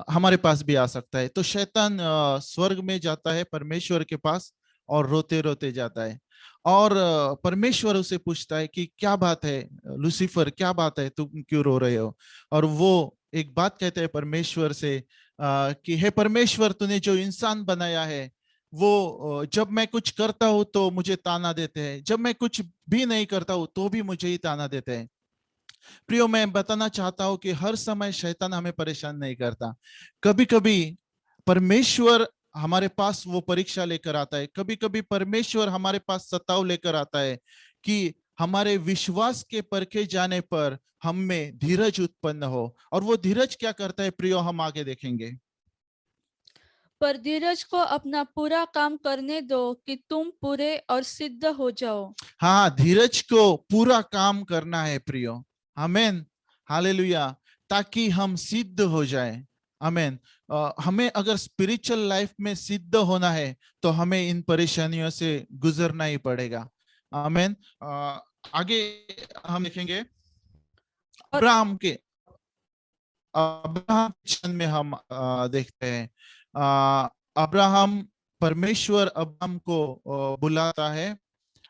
हमारे पास भी आ सकता है। तो शैतान स्वर्ग में जाता है परमेश्वर के पास और रोते रोते जाता है। और परमेश्वर उसे पूछता है कि क्या बात है लूसीफर, क्या बात है, तुम क्यों रो रहे हो? और वो एक बात कहते हैं परमेश्वर से कि हे परमेश्वर, तूने जो इंसान बनाया है वो जब मैं कुछ करता हूं तो मुझे ताना देते हैं, जब मैं कुछ भी नहीं करता हूं तो भी मुझे ही ताना देते हैं। प्रियो, मैं बताना चाहता हूं कि हर समय शैतान हमें परेशान नहीं करता। कभी कभी परमेश्वर हमारे पास वो परीक्षा लेकर आता है, कभी कभी परमेश्वर हमारे पास सताव लेकर आता है कि हमारे विश्वास के परखे जाने पर हम में धीरज उत्पन्न हो। और वो धीरज क्या करता है प्रियो, हम आगे देखेंगे। पर धीरज को अपना पूरा काम करने दो कि तुम पूरे और सिद्ध हो जाओ। हाँ, धीरज को पूरा काम करना है प्रियो। आमेन, हालेलुया, ताकि हम सिद्ध हो जाए। आमेन। हमें अगर स्पिरिचुअल लाइफ में सिद्ध होना है तो हमें इन परेशानियों से गुजरना ही पड़ेगा। आमेन। आगे हम देखेंगे और अब्राहम में हम देखते हैं अब्राहम, परमेश्वर अब्राहम को बुलाता है।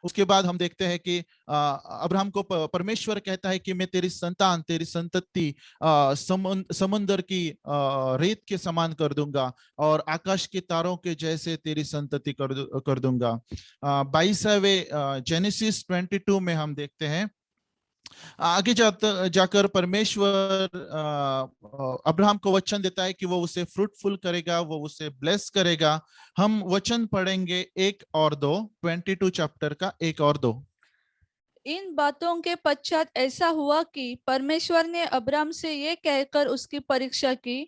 उसके बाद हम देखते हैं कि अब्राहम को परमेश्वर कहता है कि मैं तेरी संतान, तेरी संतति समुद्र की रेत के समान कर दूंगा और आकाश के तारों के जैसे तेरी संतति कर दूंगा। 22वें जेनेसिस 22 में हम देखते हैं आगे जाकर परमेश्वर अब्राहम को वचन देता है कि वो उसे फ्रूटफुल करेगा, वो उसे ब्लेस करेगा। हम वचन पढ़ेंगे 1 और 2, 22 चैप्टर का 1 और 2। इन बातों के पश्चात ऐसा हुआ कि परमेश्वर ने अब्राम से ये कहकर उसकी परीक्षा की,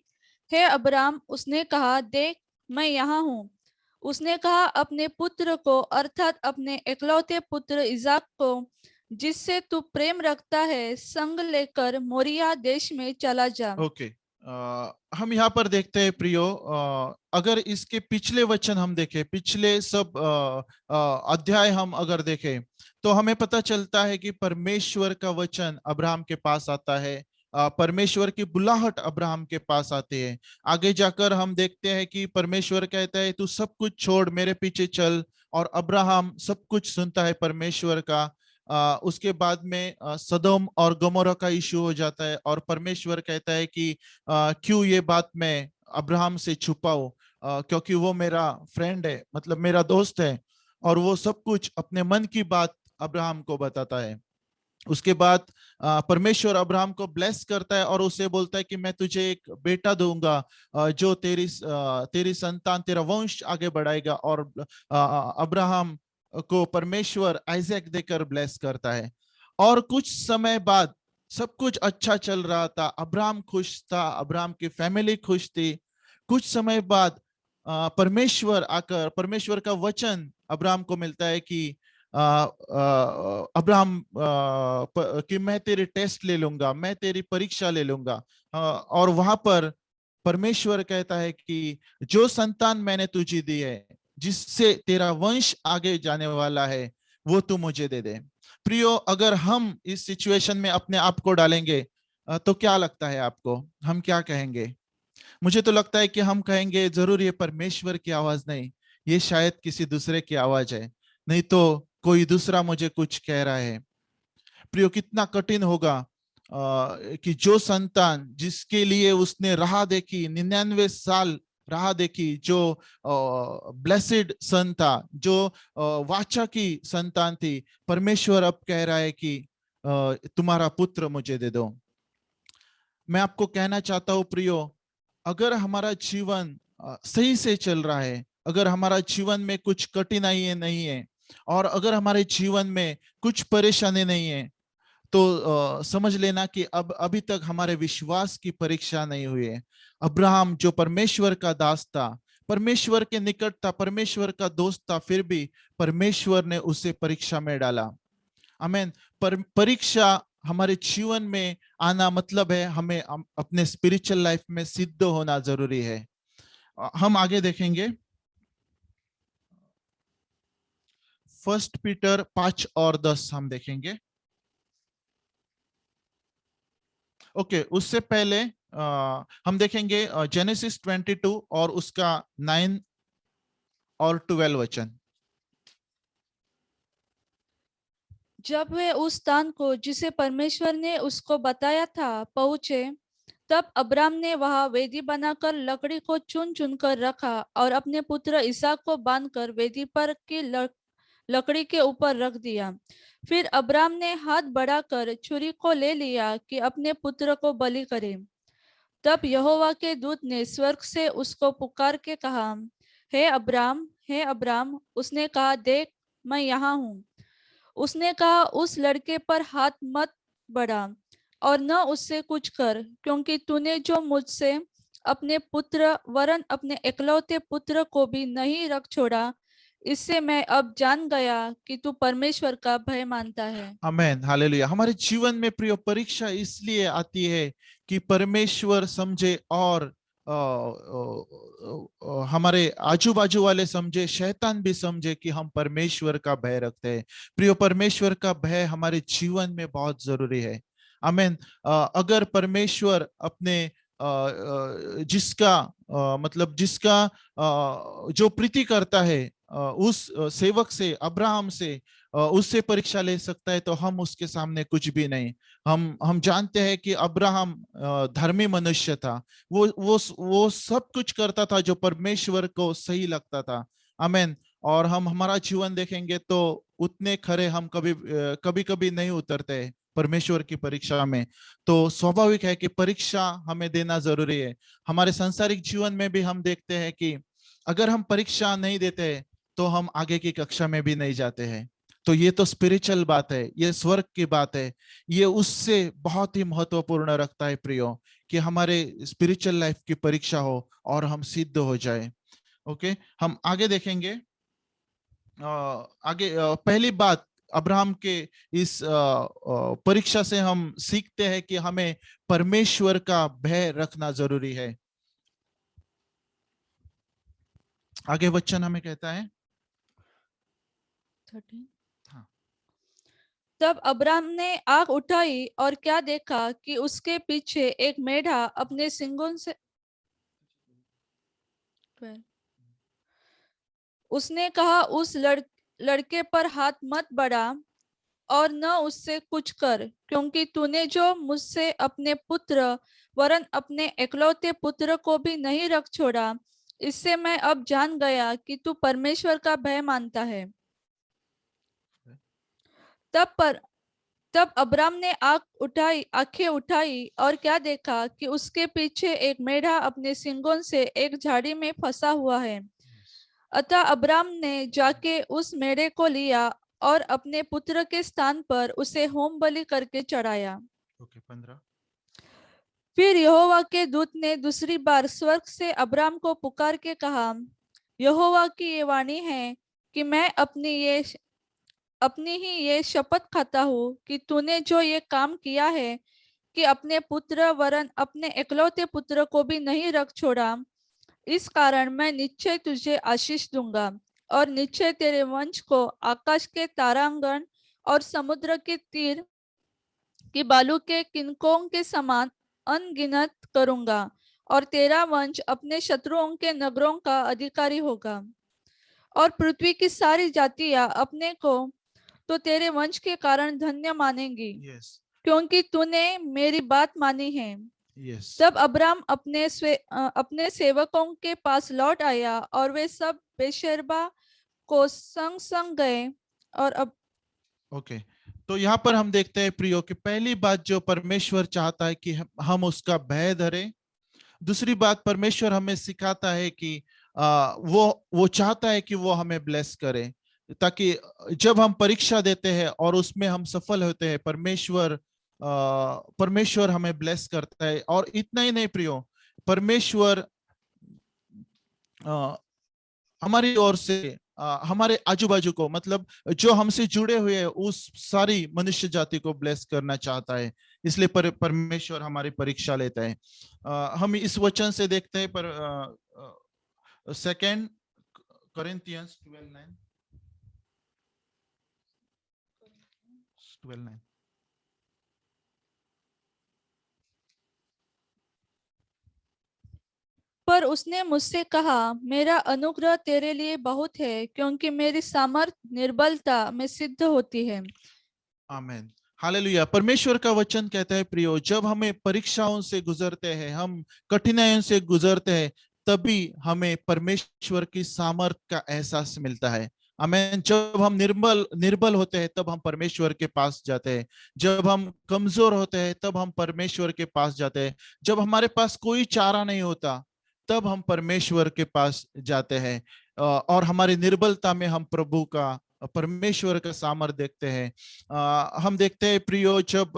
हे अब्राम, उसने कहा, देख मैं यहाँ हूँ। उसने कहा, अपने पुत्र को अर्थात अपने एकलौते पुत्र इसाक को, जिससे तू प्रेम रखता है, संग लेकर मोरिया देश में चला जा। ओके, हम यहाँ पर देखते हैं प्रियो, अगर इसके पिछले वचन हम देखें, पिछले सब अध्याय हम अगर देखें तो हमें पता चलता है कि परमेश्वर का वचन अब्राहम के पास आता है, परमेश्वर की बुलाहट अब्राहम के पास आती है। आगे जाकर हम देखते हैं कि परमेश्वर कहता है तू सब कुछ छोड़ मेरे पीछे चल, और अब्राहम सब कुछ सुनता है परमेश्वर का। उसके बाद में सदोम और गमोरा का इशू हो जाता है और परमेश्वर कहता है कि क्यों ये बात मैं अब्राहम से छुपाऊं, क्योंकि वो मेरा फ्रेंड है, मतलब मेरा दोस्त है, और वो सब कुछ अपने मन की बात अब्राहम को बताता है। उसके बाद परमेश्वर अब्राहम को ब्लेस करता है और उसे बोलता है कि मैं तुझे एक बेटा दूंगा जो तेरी संतान, तेरा वंश आगे बढ़ाएगा। और अब्राहम को परमेश्वर आइजैक देकर ब्लेस करता है। और कुछ समय बाद सब कुछ अच्छा चल रहा था, अब्राहम खुश था, अब्राहम की फैमिली खुश थी। कुछ समय बाद परमेश्वर आकर, परमेश्वर का वचन अब्राहम को मिलता है कि अब्राहम कि मैं तेरे टेस्ट ले लूंगा, मैं तेरी परीक्षा ले लूंगा। और वहां पर परमेश्वर कहता है कि जो संतान मैंने तुझे दी है, जिससे तेरा वंश आगे जाने वाला है, वो तू मुझे दे दे। प्रियो, अगर हम इस सिचुएशन में अपने आप को डालेंगे तो क्या लगता है आपको, हम क्या कहेंगे? मुझे तो लगता है कि हम कहेंगे जरूर ये परमेश्वर की आवाज नहीं, ये शायद किसी दूसरे की आवाज है, नहीं तो कोई दूसरा मुझे कुछ कह रहा है। प्रियो, कितना कठिन होगा कि जो संतान जिसके लिए उसने राह देखी, 99 साल राह देखी, जो ब्लेसेड सन था, जो वाचा की संतान थी, परमेश्वर अब कह रहा है कि तुम्हारा पुत्र मुझे दे दो। मैं आपको कहना चाहता हूं प्रियो, अगर हमारा जीवन सही से चल रहा है, अगर हमारा जीवन में कुछ कठिनाई नहीं है, और अगर हमारे जीवन में कुछ परेशानी नहीं है, तो समझ लेना कि अब अभी तक हमारे विश्वास की परीक्षा नहीं हुई है। अब्राहम जो परमेश्वर का दास था, परमेश्वर के निकट था, परमेश्वर का दोस्त था, फिर भी परमेश्वर ने उसे परीक्षा में डाला। आमीन। परीक्षा हमारे जीवन में आना मतलब है हमें अपने स्पिरिचुअल लाइफ में सिद्ध होना जरूरी है। हम आगे देखेंगे 1 पीटर 5 और 10 हम देखेंगे। ओके, उससे पहले हम देखेंगे जेनेसिस 22 और उसका 9 और 12 वचन। जब वे उस स्थान को जिसे परमेश्वर ने उसको बताया था पहुंचे, तब अब्राम ने वहां वेदी बनाकर लकड़ी को चुन चुन कर रखा और अपने पुत्र इसहाक को बांधकर वेदी पर की लकड़ी के ऊपर रख दिया। फिर अब्राम ने हाथ बढ़ाकर छुरी को ले लिया कि अपने पुत्र को बलि करे। तब यहोवा के दूत ने स्वर्ग से उसको पुकार के कहा, हे अब्राम, हे अब्राम। उसने कहा, देख मैं यहाँ हूँ। उसने कहा, उस लड़के पर हाथ मत बढ़ा और न उससे कुछ कर, क्योंकि तूने जो मुझसे अपने पुत्र वरन अपने एकलौते पुत्र को भी नहीं रख छोड़ा, इससे मैं अब जान गया कि तू परमेश्वर का भय मानता है। आमेन, हालेलुया। हमारे जीवन में प्रिय परीक्षा इसलिए आती है कि परमेश्वर समझे और हमारे आजू बाजू वाले समझे, शैतान भी समझे कि हम परमेश्वर का भय रखते हैं। प्रिय, परमेश्वर का भय हमारे जीवन में बहुत जरूरी है। आमेन। अगर परमेश्वर अपने जिसका मतलब जिसका जो प्रीति करता है उस सेवक से, अब्राहम से, उससे परीक्षा ले सकता है, तो हम उसके सामने कुछ भी नहीं। हम जानते हैं कि अब्राहम धर्मी मनुष्य था। वो सब कुछ करता था जो परमेश्वर को सही लगता था। आमेन। और हम हमारा जीवन देखेंगे तो उतने खरे हम कभी कभी नहीं उतरते परमेश्वर की परीक्षा में। तो स्वाभाविक है कि परीक्षा हमें देना जरूरी है। हमारे सांसारिक जीवन में भी हम देखते हैं कि अगर हम परीक्षा नहीं देते तो हम आगे की कक्षा में भी नहीं जाते हैं। तो ये तो स्पिरिचुअल बात है, ये स्वर्ग की बात है। ये उससे बहुत ही महत्वपूर्ण रखता है प्रियो, कि हमारे स्पिरिचुअल लाइफ की परीक्षा हो और हम सिद्ध हो जाए। ओके, हम आगे देखेंगे। पहली बात अब्राहम के इस परीक्षा से हम सीखते हैं कि हमें परमेश्वर का भय रखना जरूरी है। आगे वचन हमें कहता है 13। हाँ। तब अब्राम ने आंख उठाई और क्या देखा कि उसके पीछे एक मेढ़ा अपने सींगों से, उसने कहा, उस लड़के पर हाथ मत बढ़ा और न उससे कुछ कर, क्योंकि तूने जो मुझसे अपने पुत्र वरन अपने एकलौते पुत्र को भी नहीं रख छोड़ा, इससे मैं अब जान गया कि तू परमेश्वर का भय मानता है। तब अब्राम ने आंखें उठाई और क्या देखा कि उसके पीछे एक मेढ़ा अपने सींगों से एक झाड़ी में फंसा हुआ है। अतः अब्राम ने जाके उस मेढ़े को लिया और अपने पुत्र के स्थान पर उसे होम बलि करके चढ़ाया। ओके, 15। फिर यहोवा के दूत ने दूसरी बार स्वर्ग से अब्राम को पुकार के कहा, यहोवा की ये वाणी है कि मैं अपनी ही ये शपथ खाता हूँ कि तूने जो ये काम किया है कि अपने पुत्र वरन अपने एकलौते पुत्र को भी नहीं रख छोड़ा, इस कारण मैं निश्चय तुझे आशीष दूंगा और निश्चय तेरे वंश को आकाश के तारांगण और समुद्र के तीर की बालू के किनकों के समान अनगिनत करूंगा, और तेरा वंश अपने शत्रुओं के नगरों का अधिकारी होगा। और पृथ्वी की सारी जातियां अपने को तो तेरे वंश के कारण धन्य मानेंगी, यस, क्योंकि तूने मेरी बात मानी है। यस। तब अब्राम अपने सेवकों के पास लौट आया और वे सब बेशेरबा को संग संग गए। और अब ओके, तो यहाँ पर हम देखते हैं प्रियो कि पहली बात जो परमेश्वर चाहता है कि हम उसका भय धरें। दूसरी बात, परमेश्वर हमें सिखाता है कि वो चाहता है कि वो हमें ब्लेस करे, ताकि जब हम परीक्षा देते हैं और उसमें हम सफल होते हैं, परमेश्वर हमें ब्लेस करता है। और इतना ही नहीं प्रियो, परमेश्वर हमारी ओर से हमारे आजू बाजू को, मतलब जो हमसे जुड़े हुए हैं, उस सारी मनुष्य जाति को ब्लेस करना चाहता है। इसलिए परमेश्वर हमारी परीक्षा लेता है। हम इस वचन से देखते हैं पर 2 Corinthians 12:9। पर उसने मुझसे कहा, मेरा अनुग्रह तेरे लिए बहुत है, क्योंकि मेरी सामर्थ्य निर्बलता में सिद्ध होती है। आमीन, हालेलुया। परमेश्वर का वचन कहता है प्रियो, जब हमें परीक्षाओं से गुजरते हैं, हम कठिनाइयों से गुजरते हैं, तभी हमें परमेश्वर की सामर्थ का एहसास मिलता है। आमेन। जब हम निर्बल निर्बल होते हैं तब हम परमेश्वर के पास जाते हैं। जब हम कमजोर होते हैं तब हम परमेश्वर के पास जाते हैं। जब हमारे पास कोई चारा नहीं होता तब हम परमेश्वर के पास जाते हैं। और हमारी निर्बलता में हम प्रभु का, परमेश्वर का सामर्थ्य देखते हैं। हम देखते हैं प्रियो, जब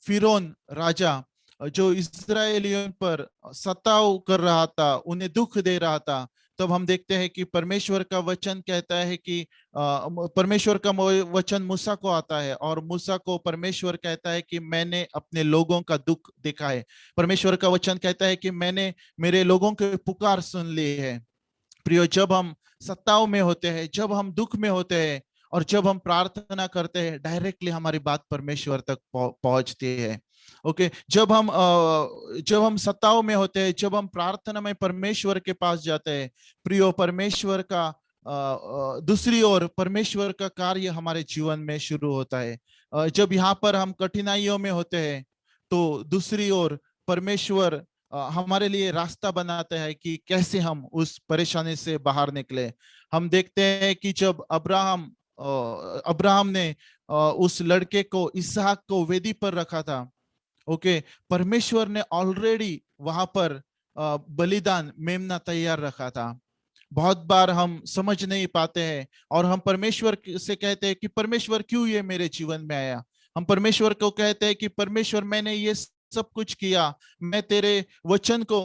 फिरौन राजा जो इस्राएलियों पर सताव कर रहा था, उन्हें दुख दे रहा था, तब हम देखते हैं कि परमेश्वर का वचन कहता है कि परमेश्वर का वचन मूसा को आता है और मूसा को परमेश्वर कहता है कि मैंने अपने लोगों का दुख देखा है। परमेश्वर का वचन कहता है कि मैंने मेरे लोगों की पुकार सुन ली है। प्रियो, जब हम सत्ताओं में होते हैं, जब हम दुख में होते हैं और जब हम प्रार्थना करते हैं, डायरेक्टली हमारी बात परमेश्वर तक पहुंचती है। ओके, जब हम सत्ताओं में होते हैं, जब हम प्रार्थना में परमेश्वर के पास जाते हैं, प्रियो, परमेश्वर का दूसरी ओर परमेश्वर का कार्य हमारे जीवन में शुरू होता है। जब यहाँ पर हम कठिनाइयों में होते हैं तो दूसरी ओर परमेश्वर हमारे लिए रास्ता बनाता है कि कैसे हम उस परेशानी से बाहर निकले। हम देखते हैं कि जब अब्राहम ने उस लड़के को, इसहाक को वेदी पर रखा था, ओके, परमेश्वर ने ऑलरेडी वहां पर बलिदान मेमना तैयार रखा था। बहुत बार हम समझ नहीं पाते हैं और हम परमेश्वर से कहते हैं कि परमेश्वर क्यों ये मेरे जीवन में आया। हम परमेश्वर को कहते हैं कि परमेश्वर, मैंने ये सब कुछ किया, मैं तेरे वचन को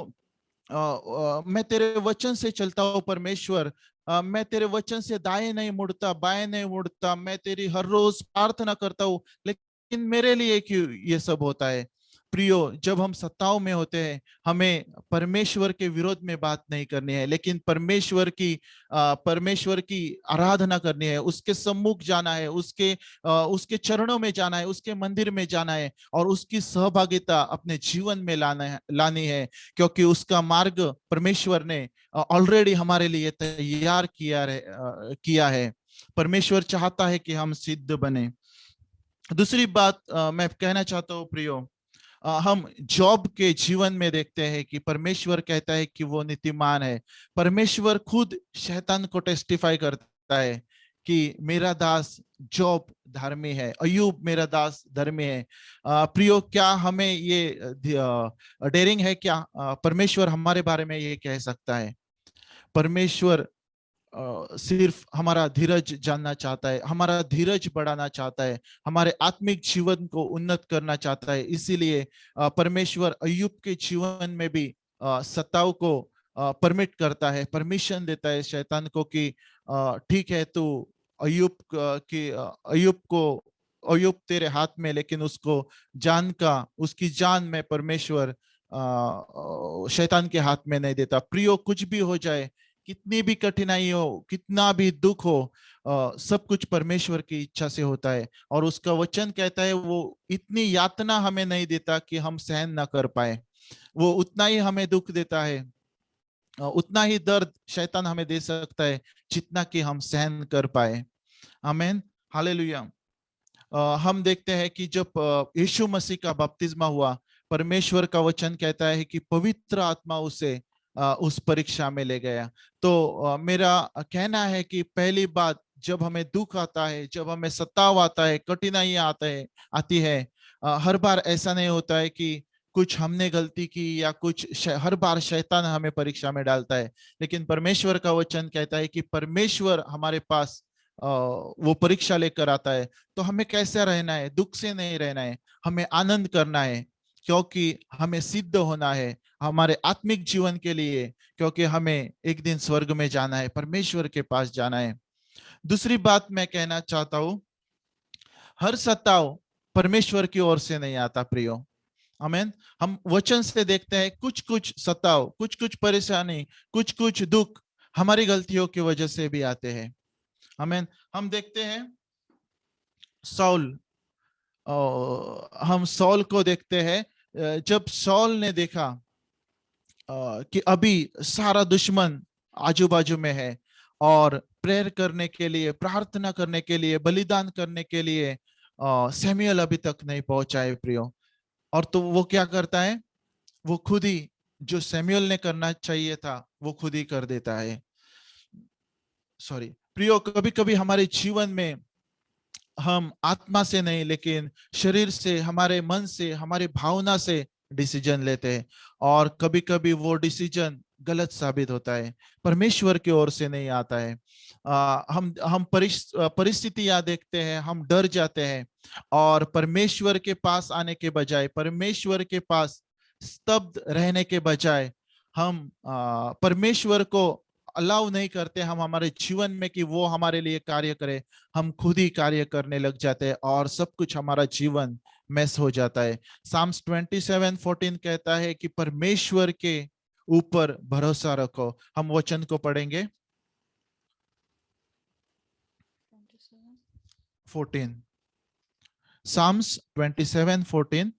मैं तेरे वचन से चलता हूँ परमेश्वर, मैं तेरे वचन से दाएं नहीं मुड़ता, बाएं नहीं मुड़ता, मैं तेरी हर रोज प्रार्थना करता हूँ, लेकिन मेरे लिए क्यों ये सब होता है। प्रियो, जब हम सत्ताओं में होते हैं, हमें परमेश्वर के विरोध में बात नहीं करनी है, लेकिन परमेश्वर की आराधना करनी है, उसके सम्मुख जाना है, उसके चरणों में जाना है, उसके मंदिर में जाना है और उसकी सहभागिता अपने जीवन में लानी है, क्योंकि उसका मार्ग परमेश्वर ने ऑलरेडी हमारे लिए तैयार किया है। परमेश्वर चाहता है कि हम सिद्ध बने। दूसरी बात मैं कहना चाहता हूँ प्रियो, हम जॉब के जीवन में देखते हैं कि परमेश्वर कहता है कि वो नीतिमान है। परमेश्वर खुद शैतान को टेस्टिफाई करता है कि मेरा दास जॉब धर्मी है, अय्यूब मेरा दास धर्मी है। प्रियो, क्या हमें ये डेयरिंग है क्या परमेश्वर हमारे बारे में ये कह सकता है? परमेश्वर सिर्फ हमारा धीरज जानना चाहता है, हमारा धीरज बढ़ाना चाहता है, हमारे आत्मिक जीवन को उन्नत करना चाहता है। इसीलिए परमेश्वर अय्यूब के जीवन में भी सत्ताओं को परमिट करता है, परमिशन देता है शैतान को कि ठीक है, तू अय्यूब तेरे हाथ में, लेकिन उसकी जान में परमेश्वर शैतान के हाथ में नहीं देता। प्रियो, कुछ भी हो जाए, कितनी भी कठिनाई हो, कितना भी दुख हो, सब कुछ परमेश्वर की इच्छा से होता है और उसका वचन कहता है वो इतनी यातना हमें नहीं देता कि हम सहन ना कर पाए। वो उतना ही हमें दुख देता है, उतना ही दर्द शैतान हमें दे सकता है जितना कि हम सहन कर पाए। आमीन, हालेलुया। हम देखते हैं कि जब यीशु मसीह का बपतिस्मा हुआ, परमेश्वर का वचन कहता है कि पवित्र आत्मा उसे उस परीक्षा में ले गया। तो मेरा कहना है कि पहली बात, जब हमें दुख आता है, जब हमें सताव आता है, कठिनाइयां आती है, हर बार ऐसा नहीं होता है कि कुछ हमने गलती की या हर बार शैतान हमें परीक्षा में डालता है, लेकिन परमेश्वर का वचन कहता है कि परमेश्वर हमारे पास वो परीक्षा लेकर आता है। तो हमें कैसे रहना है? दुख से नहीं रहना है, हमें आनंद करना है, क्योंकि हमें सिद्ध होना है हमारे आत्मिक जीवन के लिए, क्योंकि हमें एक दिन स्वर्ग में जाना है, परमेश्वर के पास जाना है। दूसरी बात मैं कहना चाहता हूं, हर सताव परमेश्वर की ओर से नहीं आता प्रियो। आमीन। हम वचन से देखते हैं कुछ सताव, कुछ परेशानी, कुछ दुख हमारी गलतियों की वजह से भी आते हैं। आमीन। हम देखते हैं हम सौल को देखते हैं। जब सौल ने देखा कि अभी सारा दुश्मन आजू बाजू में है और प्रेयर करने के लिए, प्रार्थना करने के लिए, बलिदान करने के लिए सैमुएल अभी तक नहीं पहुंचा है प्रियो, और तो वो क्या करता है, वो खुद ही जो सैमुएल ने करना चाहिए था वो खुद ही कर देता है। सॉरी, प्रियो, कभी कभी हमारे जीवन में हम आत्मा से नहीं लेकिन शरीर से, हमारे मन से, हमारे भावना से डिसीजन लेते हैं, और कभी कभी वो डिसीजन गलत साबित होता है, परमेश्वर की ओर से नहीं आता है। हम परिस्थितियां देखते हैं, हम डर जाते हैं, और परमेश्वर के पास आने के बजाय, परमेश्वर के पास स्तब्ध रहने के बजाय, हम परमेश्वर को अलाउ नहीं करते हम हमारे जीवन में कि वो हमारे लिए कार्य करे। हम खुद ही कार्य करने लग जाते हैं और सब कुछ हमारा जीवन मैस हो जाता है। साम्स 27:14 कहता है कि परमेश्वर के ऊपर भरोसा रखो। हम वचन को पढ़ेंगे। 14 साम्स 27:14।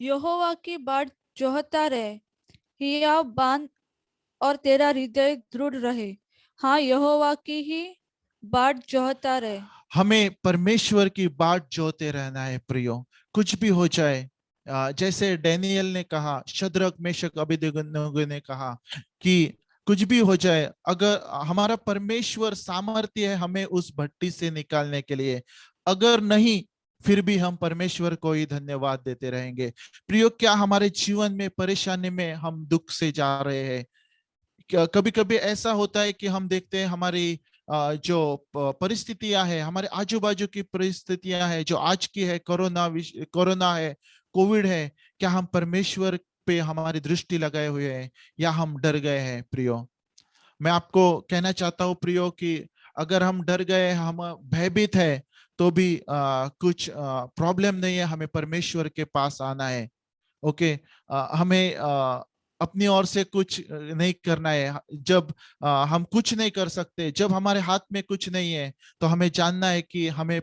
यहोवा की बाट जोहता रहे, हियाव बांध और तेरा हृदय दृढ़ रहे। हाँ, यहोवा की ही बाट जोहता रहे। हमें परमेश्वर की बाट जोते रहना है प्रियो, कुछ भी हो जाए। जैसे डैनियल ने कहा, शद्रक मेशक अबेदनगो ने कहा कि कुछ भी हो जाए, अगर हमारा परमेश्वर सामर्थ्य है हमें उस भट्टी से निकालने के लिए, अगर नहीं फिर भी हम परमेश्वर को ही धन्यवाद देते रहेंगे। प्रियो, क्या हमारे जीवन में परेशानी में हम दुख से जा रहे हैं? कभी कभी ऐसा होता है कि हम देखते हैं हमारी जो परिस्थितियां है, हमारे आजू बाजू की परिस्थितियां है, जो आज की है, कोरोना है, कोविड है, क्या हम परमेश्वर पे हमारी दृष्टि लगाए हुए हैं या हम डर गए हैं? प्रियो, मैं आपको कहना चाहता हूं प्रियो कि अगर हम डर गए, हम भयभीत है, तो भी कुछ प्रॉब्लम नहीं है, हमें परमेश्वर के पास आना है। ओके, हमें अपनी ओर से कुछ नहीं करना है। जब हम कुछ नहीं कर सकते, जब हमारे हाथ में कुछ नहीं है, तो हमें जानना है कि हमें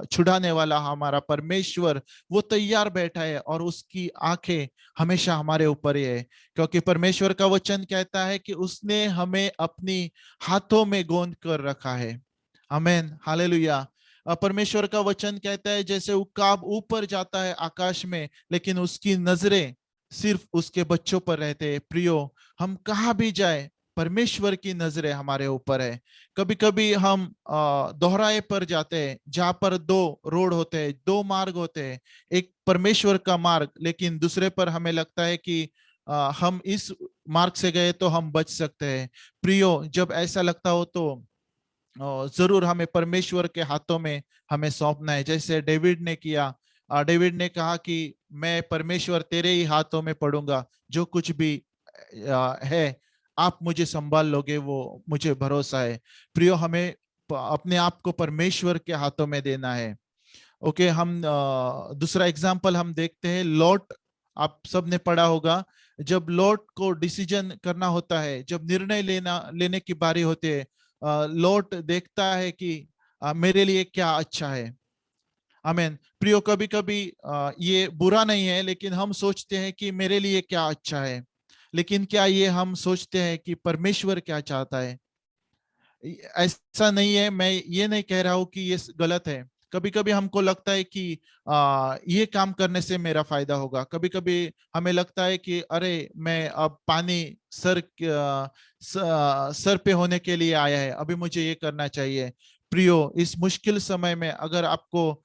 छुड़ाने वाला हमारा परमेश्वर वो तैयार बैठा है और उसकी आंखें हमेशा हमारे ऊपर ही है, क्योंकि परमेश्वर का वचन कहता है कि उसने हमें अपनी हाथों में गोंद कर रखा है। आमीन, हालेलुया। परमेश्वर का वचन कहता है जैसे उकाब ऊपर जाता है आकाश में, लेकिन उसकी नजरें सिर्फ उसके बच्चों पर रहते हैं। प्रियो, हम कहाँ भी जाए, परमेश्वर की नजरें हमारे ऊपर है। कभी कभी हम दोहराए पर जाते हैं, जहां पर दो रोड होते हैं, दो मार्ग होते हैं, एक परमेश्वर का मार्ग, लेकिन दूसरे पर हमें लगता है कि हम इस मार्ग से गए तो हम बच सकते हैं। प्रियो, जब ऐसा लगता हो तो जरूर हमें परमेश्वर के हाथों में हमें सौंपना है, जैसे डेविड ने किया। डेविड ने कहा कि मैं परमेश्वर तेरे ही हाथों में पड़ूंगा, जो कुछ भी है आप मुझे संभाल लोगे, वो मुझे भरोसा है। प्रियो, हमें अपने आप को परमेश्वर के हाथों में देना है। ओके, हम दूसरा एग्जाम्पल हम देखते हैं, लॉट। आप सबने पढ़ा होगा, जब लॉट को डिसीजन करना होता है, जब निर्णय लेने की बारी होती है, लॉट देखता है कि मेरे लिए क्या अच्छा है। आमीन। प्रियो, कभी कभी ये बुरा नहीं है, लेकिन हम सोचते हैं कि मेरे लिए क्या अच्छा है, लेकिन क्या ये हम सोचते हैं कि परमेश्वर क्या चाहता है? ऐसा नहीं है, मैं ये नहीं कह रहा हूं कि ये गलत है। कभी कभी हमको लगता है कि ये काम करने से मेरा फायदा होगा। कभी कभी हमें लगता है कि अरे, मैं अब पानी सर पे होने के लिए आया है, अभी मुझे ये करना चाहिए। प्रियो, इस मुश्किल समय में अगर आपको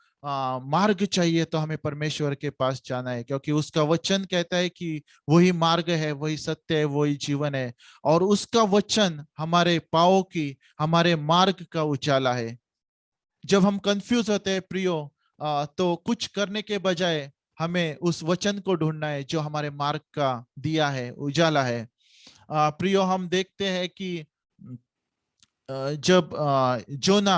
मार्ग चाहिए तो हमें परमेश्वर के पास जाना है, क्योंकि उसका वचन कहता है कि वही मार्ग है, वही सत्य है, वही जीवन है, और उसका वचन हमारे पाँव की, हमारे मार्ग का उजाला है। जब हम कंफ्यूज होते हैं प्रियो, तो कुछ करने के बजाय हमें उस वचन को ढूंढना है जो हमारे मार्ग का दिया है, उजाला है। प्रियो, हम देखते हैं कि जब जोना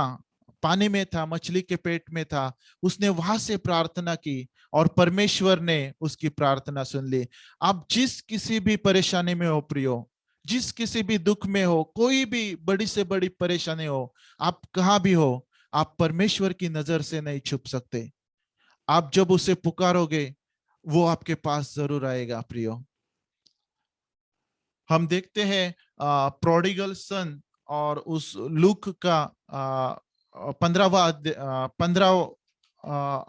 पानी में था, मछली के पेट में था, उसने वहां से प्रार्थना की और परमेश्वर ने उसकी प्रार्थना सुन ली। आप जिस किसी भी परेशानी में हो प्रियो, जिस किसी भी दुख में हो, कोई भी बड़ी से बड़ी परेशानी हो, आप कहाँ भी हो, आप परमेश्वर की नजर से नहीं छुप सकते। आप जब उसे पुकारोगे, वो आपके पास जरूर आएगा। प्रियो, हम देखते हैं प्रोडिगल सन और उस लूक का 15वां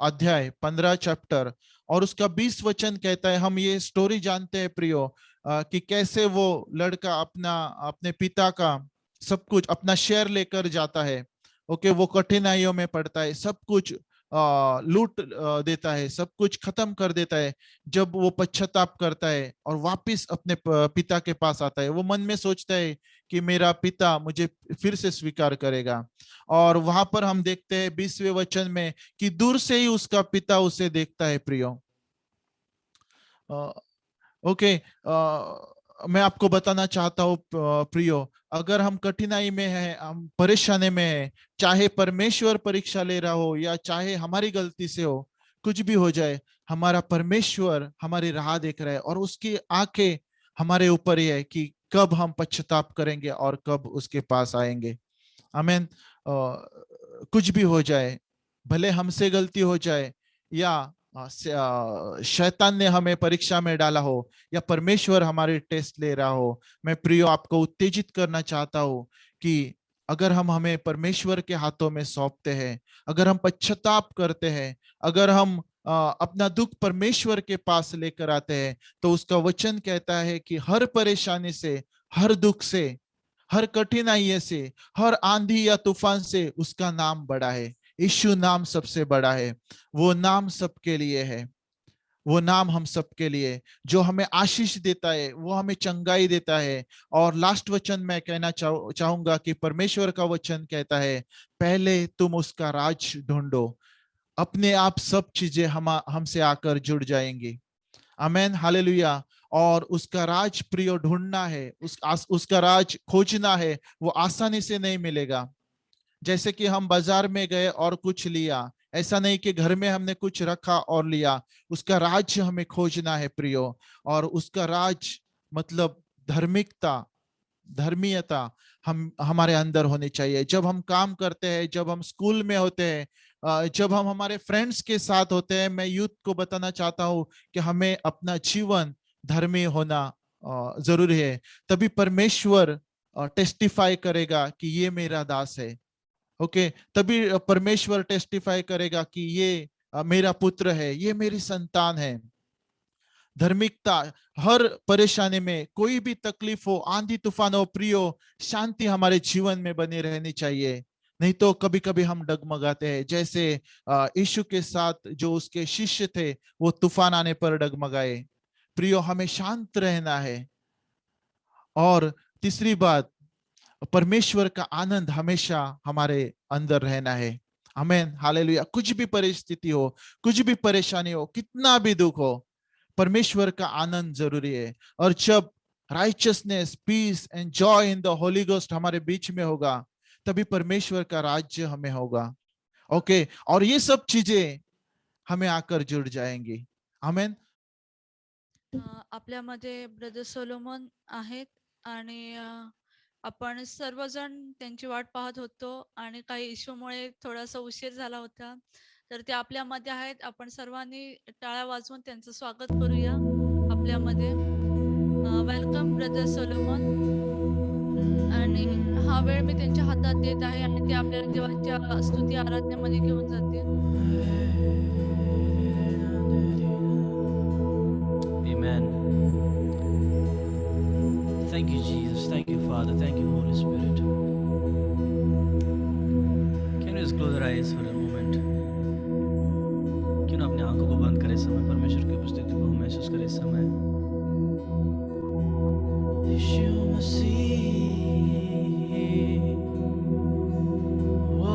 अध्याय 15 चैप्टर और उसका 20 वचन कहता है, हम ये स्टोरी जानते हैं प्रियो, कि कैसे वो लड़का अपने पिता का सब कुछ अपना शेयर लेकर जाता है। ओके, वो कठिनाइयों में पड़ता है, सब कुछ लूट देता है, सब कुछ खत्म कर देता है। जब वो पश्चाताप करता है और वापिस अपने पिता के पास आता है, वो मन में सोचता है कि मेरा पिता मुझे फिर से स्वीकार करेगा। और वहां पर हम देखते हैं 20वें वचन में कि दूर से ही उसका पिता उसे देखता है प्रियो। ओके, मैं आपको बताना चाहता हूँ प्रियो, अगर हम कठिनाई में हैं, हम परेशानी में हैं, चाहे परमेश्वर परीक्षा ले रहा हो या चाहे हमारी गलती से हो, कुछ भी हो जाए, हमारा परमेश्वर हमारी राह देख रहा है और उसकी आंखें हमारे ऊपर ही है कि कब हम पश्चाताप करेंगे और कब उसके पास आएंगे। आमीन। कुछ भी हो जाए, भले हमसे गलती हो जाए या शैतान ने हमें परीक्षा में डाला हो या परमेश्वर हमारे टेस्ट ले रहा हो, मैं प्रियो आपको उत्तेजित करना चाहता हूं कि अगर हम हमें परमेश्वर के हाथों में सौंपते हैं, अगर हम पश्चाताप करते हैं, अगर हम अपना दुख परमेश्वर के पास लेकर आते हैं, तो उसका वचन कहता है कि हर परेशानी से, हर दुख से, हर कठिनाई से, हर आंधी या तूफान से उसका नाम बड़ा है। यीशु नाम सबसे बड़ा है। वो नाम सबके लिए है, वो नाम हम सबके लिए, जो हमें आशीष देता है, वो हमें चंगाई देता है। और लास्ट वचन मैं कहना चाहूंगा कि परमेश्वर का वचन कहता है, पहले तुम उसका राज ढूंढो, अपने आप सब चीजें हमसे आकर जुड़ जाएंगी। आमेन, हालेलुया। और उसका राज प्रियो ढूंढना है, उसका राज खोजना है, वो आसानी से नहीं मिलेगा। जैसे कि हम बाजार में गए और कुछ लिया, ऐसा नहीं कि घर में हमने कुछ रखा और लिया। उसका राज हमें खोजना है प्रियो, और उसका राज मतलब धार्मिकता, धर्मीयता हम हमारे अंदर होनी चाहिए। जब हम काम करते हैं, जब हम स्कूल में होते हैं, जब हम हमारे फ्रेंड्स के साथ होते हैं, मैं यूथ को बताना चाहता हूं कि हमें अपना जीवन धर्मी होना जरूरी है। तभी परमेश्वर टेस्टिफाई करेगा कि ये मेरा दास है। ओके, तभी परमेश्वर टेस्टिफाई करेगा कि ये मेरा पुत्र है, ये मेरी संतान है। धार्मिकता, हर परेशानी में, कोई भी तकलीफ हो, आंधी तूफान हो प्रियो, शांति हमारे जीवन में बनी रहनी चाहिए। नहीं तो कभी कभी हम डगमगाते हैं, जैसे यीशु के साथ जो उसके शिष्य थे, वो तूफान आने पर डगमगाए। प्रियो, हमें शांत रहना है। और तीसरी बात, परमेश्वर का आनंद हमेशा हमारे अंदर रहना है। आमीन, हालेलुया। कुछ भी परिस्थिति हो, कुछ भी परेशानी हो, कितना भी दुख हो, परमेश्वर का आनंद जरूरी है। और जब righteousness, peace and joy in the Holy Ghost हमारे बीच में होगा, तभी परमेश्वर का राज्य हमें होगा। ओके, और ये सब चीजें हमें आकर जुड़ जाएंगी। आमीन। आपल्यामध्ये ब्रदर सोलोमन आहेत आणि आपण सर्वजण त्यांची वाट पाहत होतो आणि काही इश्यूमुळे थोडासा उशीर झाला होता, तर ते आपल्यामध्ये आहेत. आपण सर्वांनी टाळ्या वाजवून त्यांचं स्वागत करूया आपल्यामध्ये. Welcome brother Solomon. आणि हा वेळ मी त्यांच्या हातात देत आहे आणि ते आपल्याला देवाच्या स्तुती आराधनेमध्ये घेऊन जातील. Amen. Thank you, Jesus. Thank you, Father. Thank you, Holy Spirit. Can you just close your eyes for a moment? क्यों ना अपने आंखों को बंद करें, समय परमेश्वर की उपस्थिति को महसूस करें। समय यीशु मसीह, ओ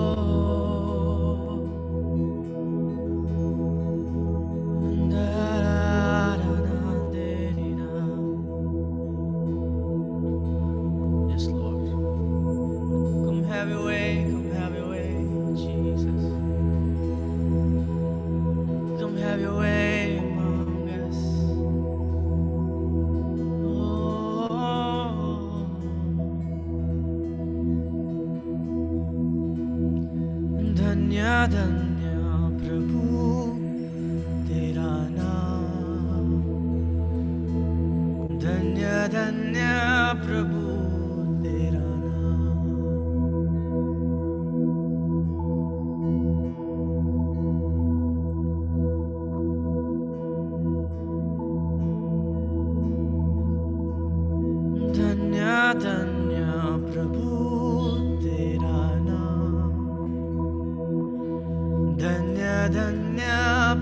धन्य धन्य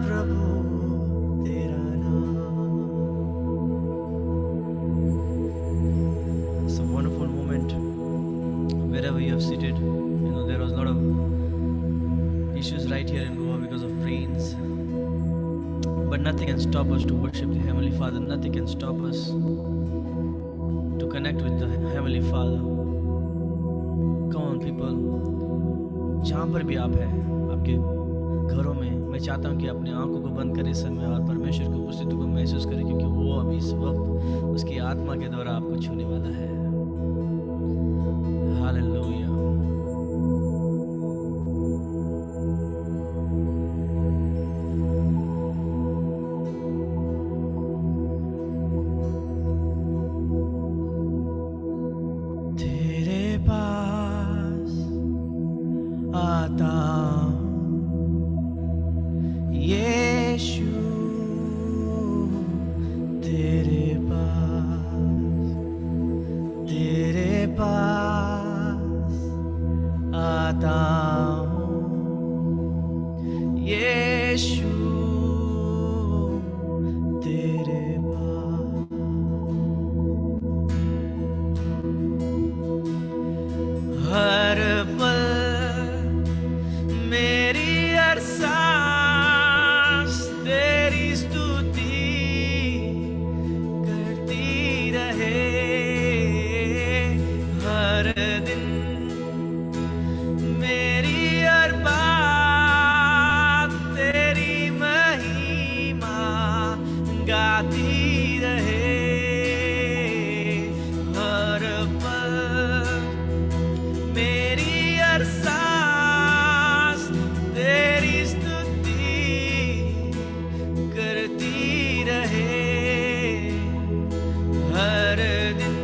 प्रभु तेरा नाम। It's a wonderful moment wherever you have seated. You know, there was a lot of issues right here in Goa because of rains, but nothing can stop us to worship the Heavenly Father. Nothing can stop us to connect with the Heavenly Father. Come on people, जहाँ पर भी आप हैं, आपके घरों में, मैं चाहता हूँ कि अपनी आंखों को बंद करें इस समय और परमेश्वर की उपस्थिति को महसूस करें, क्योंकि वो अभी इस वक्त उसकी आत्मा के द्वारा आपको छूने वाला है। हालेलुया। तेरे पास आता हूँ यीशु, तेरे पास आता हूँ यीशु, तेरे पास। हर पल मेरी हर सांस तेरी स्तुति करती रहे। हर दिन मेरी हर बात तेरी महिमा गाती रहे। हर पल मेरी हर सांस तेरी स्तुति करती रहे। हर दिन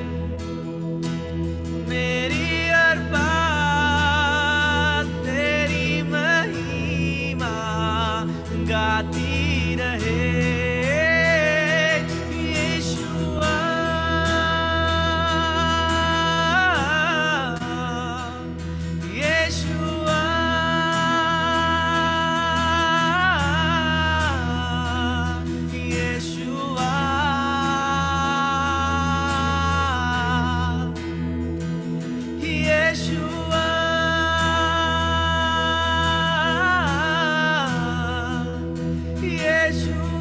मेरी हर बात तेरी महिमा गाती रहे। यीशुआ, यीशुआ, यीशुआ, यीशुआ, यीशुआ,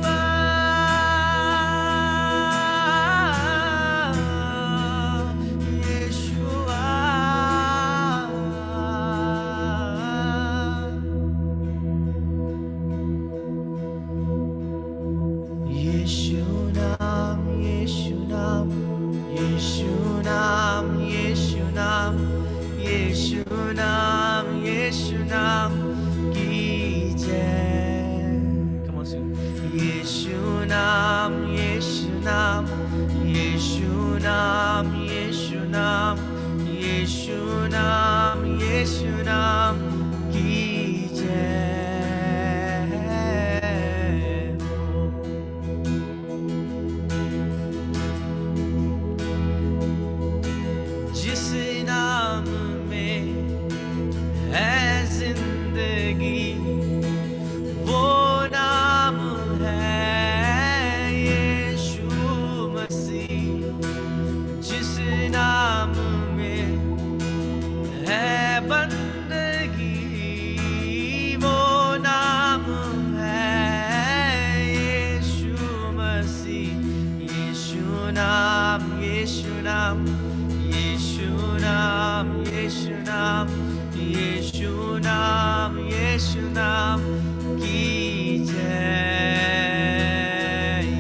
यीशु नाम, यीशु नाम, यीशु नाम, यीशु नाम, यीशु नाम, यीशु नाम की जय। Come on, sing. यीशु नाम, यीशु नाम, यीशु नाम, यीशु नाम, यीशु नाम, यीशु नाम की जय हो। जिस नाम में है जिंदगी, वो नाम है यीशु मसीह। जिस नाम में है बंदगी, वो नाम है यीशु मसीह। यीशु नाम, यीशु नाम, यीशु नाम, यीशु नाम, यीशु नाम, यीशु नाम की जय।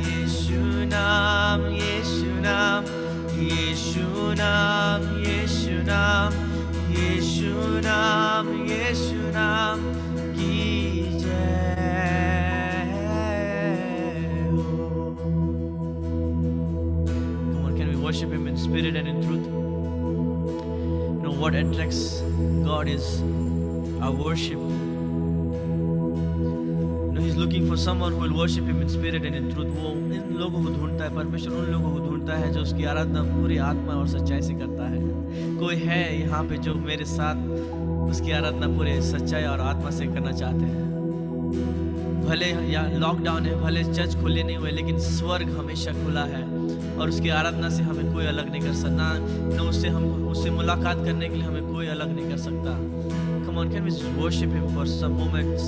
यीशु नाम, यीशु नाम, यीशु नाम, यीशु नाम, यीशु नाम, यीशु नाम की जय हो। Come on, can we worship Him in spirit and in truth? You know what attracts God is our worship. You know, He's looking for someone who will worship Him in spirit and in truth. वो इन लोगों को ढूंढता है, परमेश्वर उन लोगों को ढूंढता है जो उसकी आराधना पूरी आत्मा और सच्चाई से करता है। कोई है यहाँ पे जो मेरे साथ उसकी आराधना पूरे सच्चाई और आत्मा से करना चाहते हैं? भले या लॉकडाउन है, भले चर्च खुले नहीं हुए, लेकिन स्वर्ग हमेशा खुला है और उसकी आराधना से हमें कोई अलग नहीं कर सकता, न उससे मुलाकात करने के लिए हमें कोई अलग नहीं कर सकता। Come on, can we just worship him for some moments,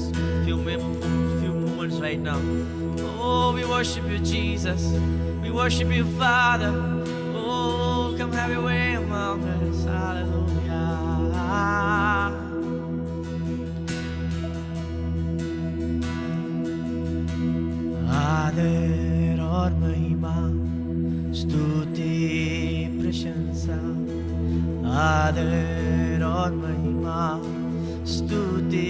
few moments right now? Oh, we worship you, Jesus. We worship you, Father. Oh, come have your way among us. Hallelujah. आदर और महिमा, स्तुति प्रशंसा, आदर और महिमा, स्तुति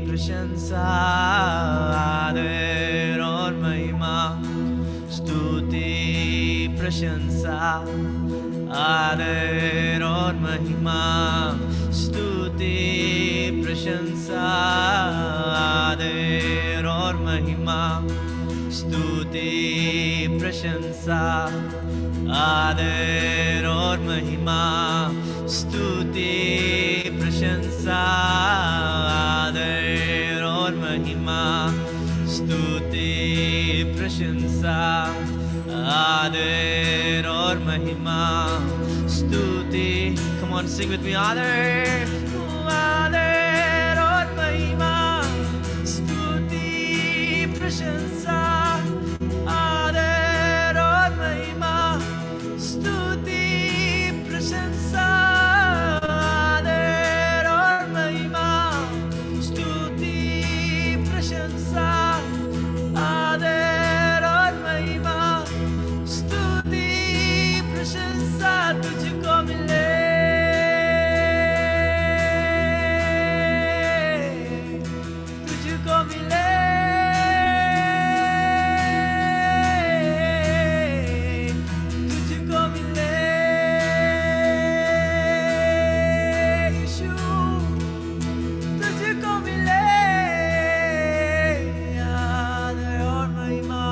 प्रशंसा, आदर और महिमा, स्तुति प्रशंसा, आदर और महिमा, स्तुति प्रशंसा, आदर और महिमा, स्तुति प्रशंसा, आदर और महिमा, स्तुति प्रशंसा, आदर और महिमा, स्तुति प्रशंसा, आदर और महिमा, स्तुति। Come on, sing with me. आदर और महिमा, स्तुति प्रशंसा, आदर और महिमा, स्तुति प्रशंसा, आदर और महिमा, स्तुति प्रशंसा, आदर और महिमा, स्तुति प्रशंसा तुझको मिले, तुझको मिले, तुझको मिले, यीशु तुझको मिले, आदर और महिमा,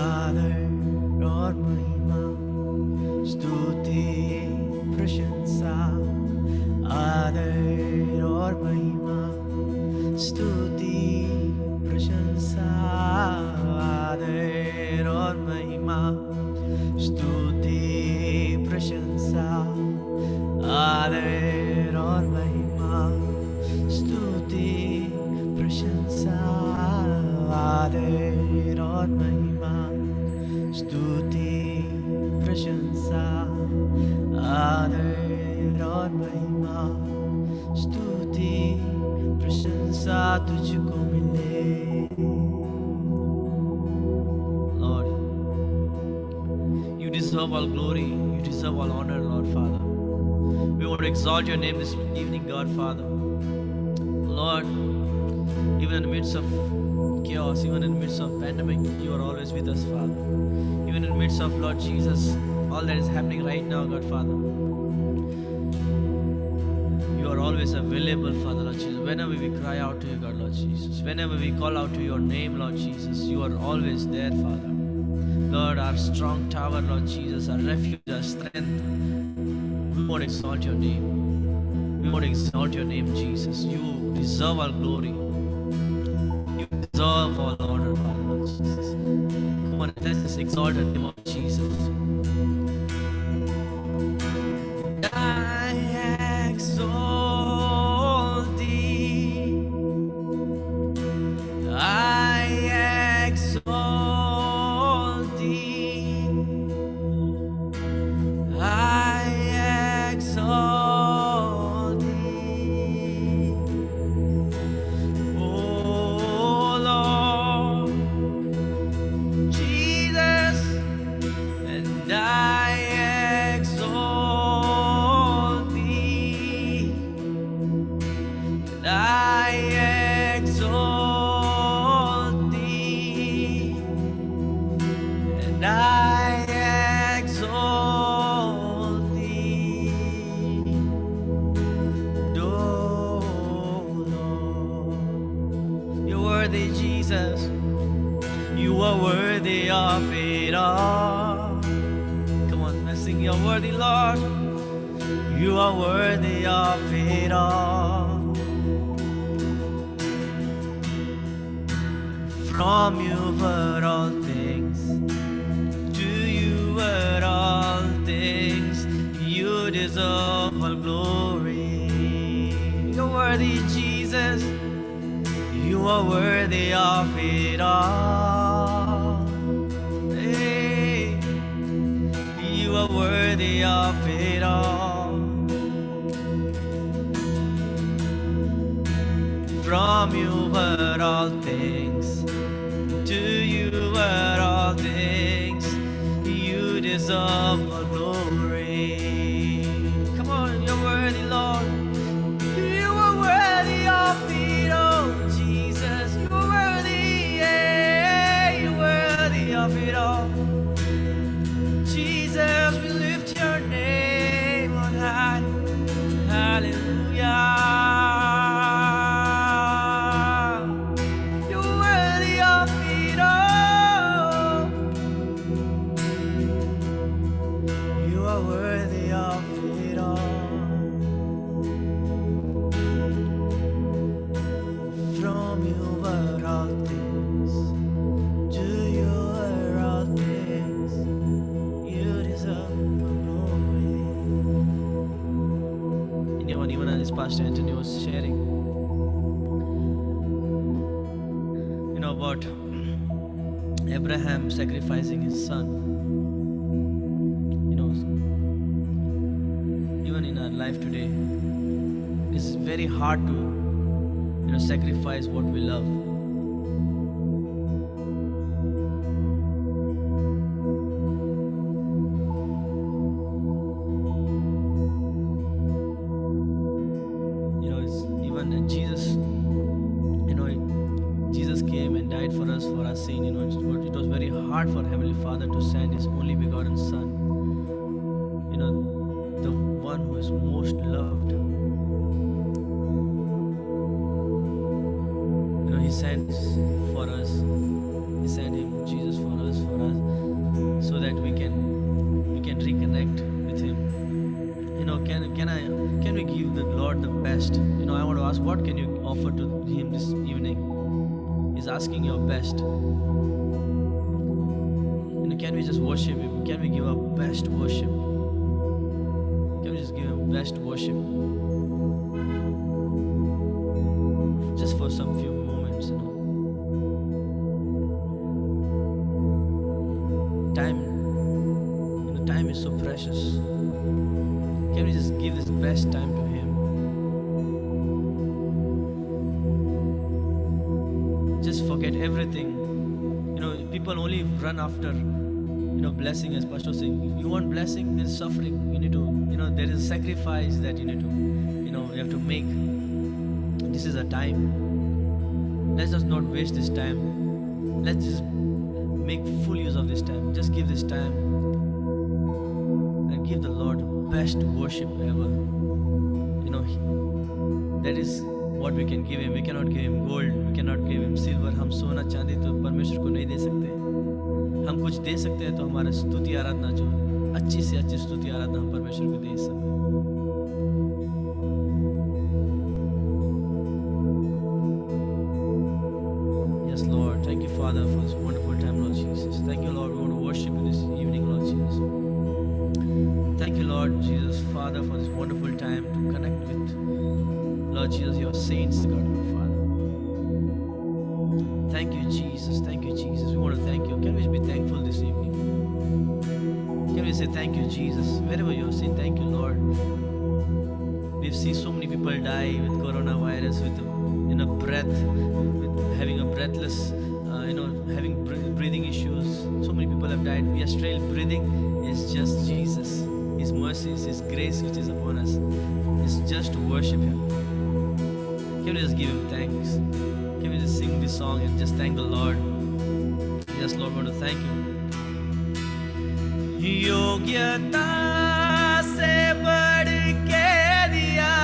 आदर और महिमा, स्तुति प्रशंसा, आदर और महिमा, स्तुति प्रशंसा, आदर और महिमा, स्तुति प्रशंसा, आदर और महिमा, स्तुति प्रशंसा, आदर और महिमा, स्तुति प्रशंसा, आदर और महिमा, स्तुति प्रशंसा तुझको मिले। Lord, you deserve all glory, you deserve all honor, Lord Father. We want to exalt your name this evening, God Father. Lord, even in the midst of chaos, even in the midst of pandemic, you are always with us, Father. Even in the midst of, Lord Jesus, all that is happening right now, God Father, you are always available, Father, Lord Jesus. Whenever we cry out to you, God, Lord Jesus, whenever we call out to your name, Lord Jesus, you are always there, Father. Lord, our strong tower, Lord Jesus, our refuge, our strength. We want to exalt your name. We want to exalt your name, Jesus. You deserve our glory. You deserve all honor, Father, Lord Jesus. Come on, let's just exalt the name of Jesus. I exalt thee. I exalt thee. I exalt thee. Oh Lord Jesus, and I exalt thee. And I exalt thee. And I exalt thee. Oh Lord, you're worthy, Jesus. You are worthy of it all. Come on, let's sing. You're worthy, Lord. You are worthy of it all. From you were all things, to you were all things. You deserve all glory. You're worthy, Jesus. You are worthy of it all. Hey, you are worthy of it all. From you were all things, to you were all things. You deserve all glory. Come on, you're worthy, Lord. You are worthy of it all, Jesus. You're worthy, yeah, you're worthy of it all. Jesus, we lift your name on high. Hallelujah. You're worthy of it all. You are worthy of it all. From you were all things, to you were all things. You deserve the glory. You know, even as Pastor Anthony was sharing, you know, about Abraham sacrificing his son. You know, even in our life today, it's very hard to, you know, sacrifice what we love. You know, it's even Jesus, you know, Jesus came and died for us for our sin. You know, it was very hard for Heavenly Father to send His only begotten Son. You know, the one who is most loved. You know, He sent for us. He sent Him, Jesus, for us, so that we can reconnect with Him. You know, can we give the Lord the best? You know, I want to ask, what can you offer to Him this evening? He's asking your best. You know, can we just worship Him? Can we give our best worship? Can we just give Him best worship? Just for some few moments, you know. Time is so precious. Can we just give this best time to Him? Just forget everything. You know, people only run after, you know, blessing, as Pastor was saying. You want blessing, there's suffering. You need to, you know, there is a sacrifice that you need to, you know, you have to make. This is a time. Let's just not waste this time. Let's just make full use of this time. Just give this time and give the Lord best worship ever. You know, that is what we can give Him. We cannot give Him gold, we cannot give Him silver. हम सोना चांदी तो परमेश्वर को नहीं दे सकते. हम कुछ दे सकते हैं तो हमारा स्तुति आराधना, जो अच्छी से अच्छी स्तुति आराधना हम परमेश्वर को दे सकते हैं. Yes, Lord. Thank you, Father, for this wonderful time, Lord Jesus. Thank you, Lord. We want to worship you this evening, Lord Jesus. Thank you, Lord Jesus, Father, for this wonderful time to connect with, Lord Jesus, your saints, God, our Father. Thank you, Jesus. Thank you, Jesus. We want to thank you. Can we be thankful this evening? Can we say thank you, Jesus? Wherever you have seen, thank you, Lord. We've seen so many people die with coronavirus, with, you know, breath, with having a breathless, you know, having breathing issues. So many people have died. We are still breathing. It's just Jesus. His mercies, His grace which is upon us. It's just to worship Him. Can we just give Him thanks? Can we just sing this song and just thank the Lord? Yes, Lord, we want to thank you. योग्यता से बढ़ के दिया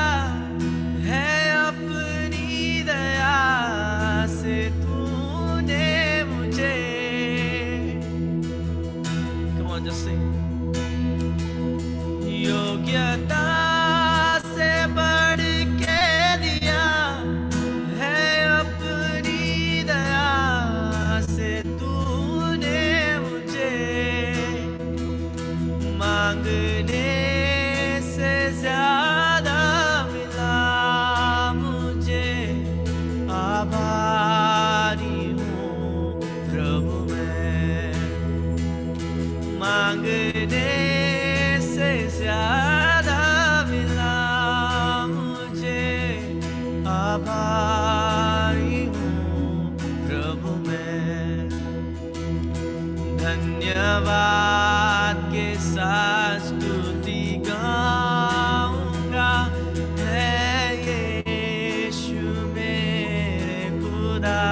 है अपनी दया से तूने मुझे. Come on, just sing. योग्यता से बढ़ के दिया है अपनी दया आभारी हूँ प्रभु मैं, मांगने से ज्यादा मिला मुझे, आभारी हूँ प्रभु मैं। धन्यवाद के साथ स्तुति गाऊंगा, है यीशु मेरे खुदा।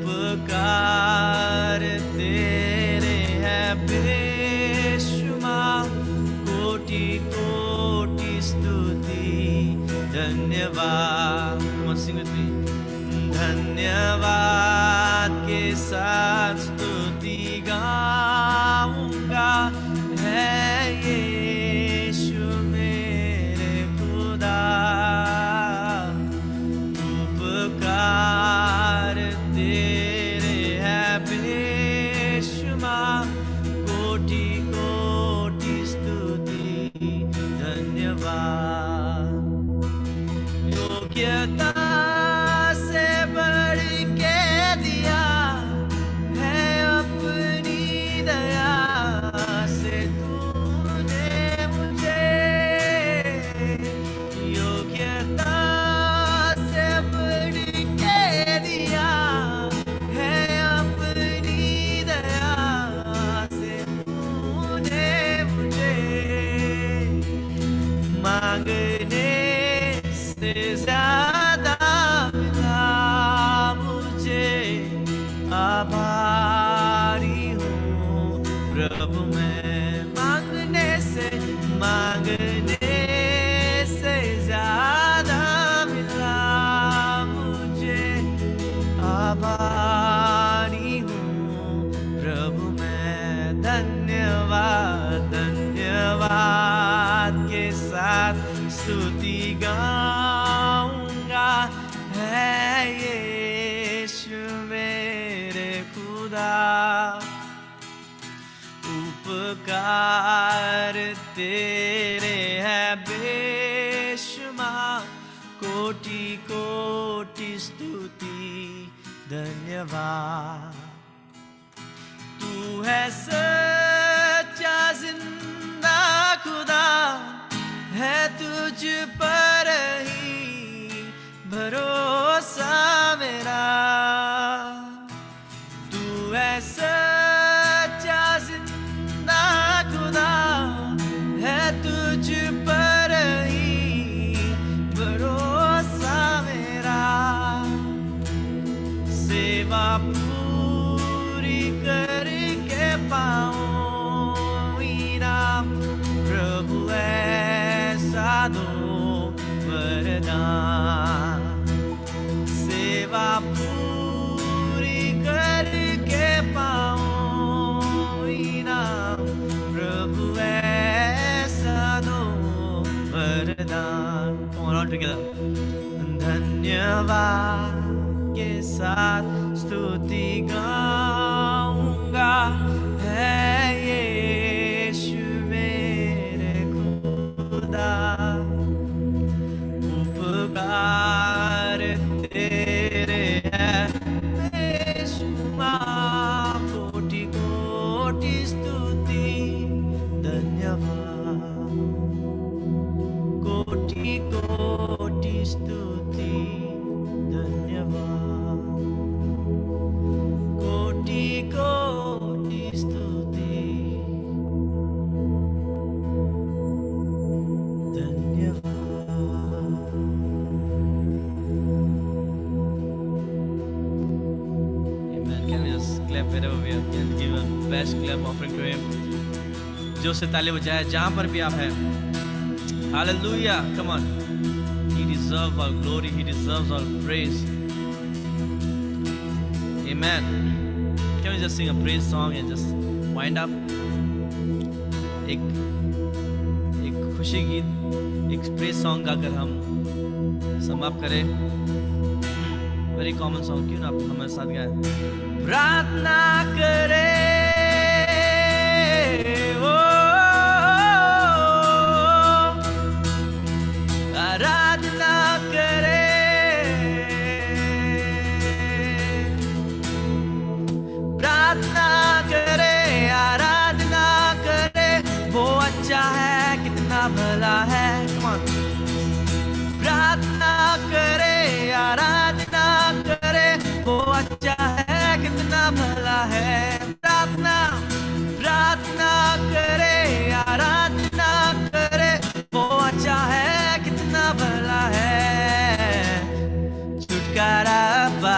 उपकार तेरे हैं बेशुमार, कोटि कोटि स्तुति धन्यवाद। धन्यवाद के साथ स्तुति गाऊंगा, है यीशु मेरे खुदा। उपकार तेरे हैं बेशुमार, कोटि कोटि स्तुति धन्यवाद। योग्यता से बढ़ के दिया है अपनी दया से तूने मुझे, योग्यता से बढ़ के दिया है अपनी दया से तूने मुझे, मांगने से ज्यादा मिला मुझे, आभारी हूँ प्रभु मैं। मांगने से ज्यादा मिला मुझे, आभारी हूँ प्रभु मैं। धन्यवाद धन्यवाद के साथ स्तुति गाऊंगा, है यीशु मेरे खुदा। उपकार तेरे हैं बेशुमार, कोटि कोटि स्तुति धन्यवाद। तू है सच्चा जिंदा खुदा, है तुझ पर ही भरोसा मेरा। तू है सच्चा जिंदा खुदा, है तुझ पर ही भरोसा मेरा। सेवा पूरी करके पाऊं इनाम, प्रभु ऐसा दो वरदान। सेवा पूरी करके पाऊं इनाम, प्रभु ऐसा दो वरदान। Come on, all together. धन्यवाद के साथ स्तुति गाऊंगा, है यीशु मेरे खुदा। उपकार तेरे हैं बेशुमार, कोटि कोटि स्तुति धन्यवाद। कोटि कोटि स्तुति धन्यवाद। कोटि कोटि स्तुति धन्यवाद। Amen. Can we just clap wherever we are? Can give a best clap offering to Him. जो से ताली बजाए जहाँ पर भी आप हैं। Hallelujah. Come on. He deserves our glory. He deserves our praise. Amen. Can we just sing a praise song and just wind up? एक खुशी गीत, एक praise song गाकर हम समाप्त करें। Very common song, क्यों ना आप हमारे साथ गाएं? प्रार्थना करें, आराधना करें,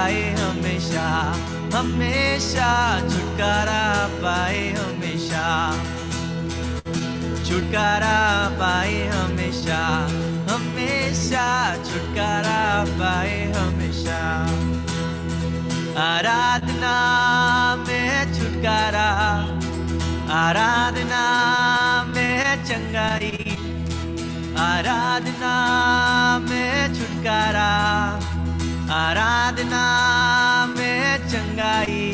पाए हमेशा, हमेशा छुटकारा पाए हमेशा, छुटकारा पाए हमेशा, हमेशा छुटकारा पाए हमेशा। आराधना में छुटकारा, आराधना में चंगाई, आराधना में छुटकारा, आराधना में चंगाई।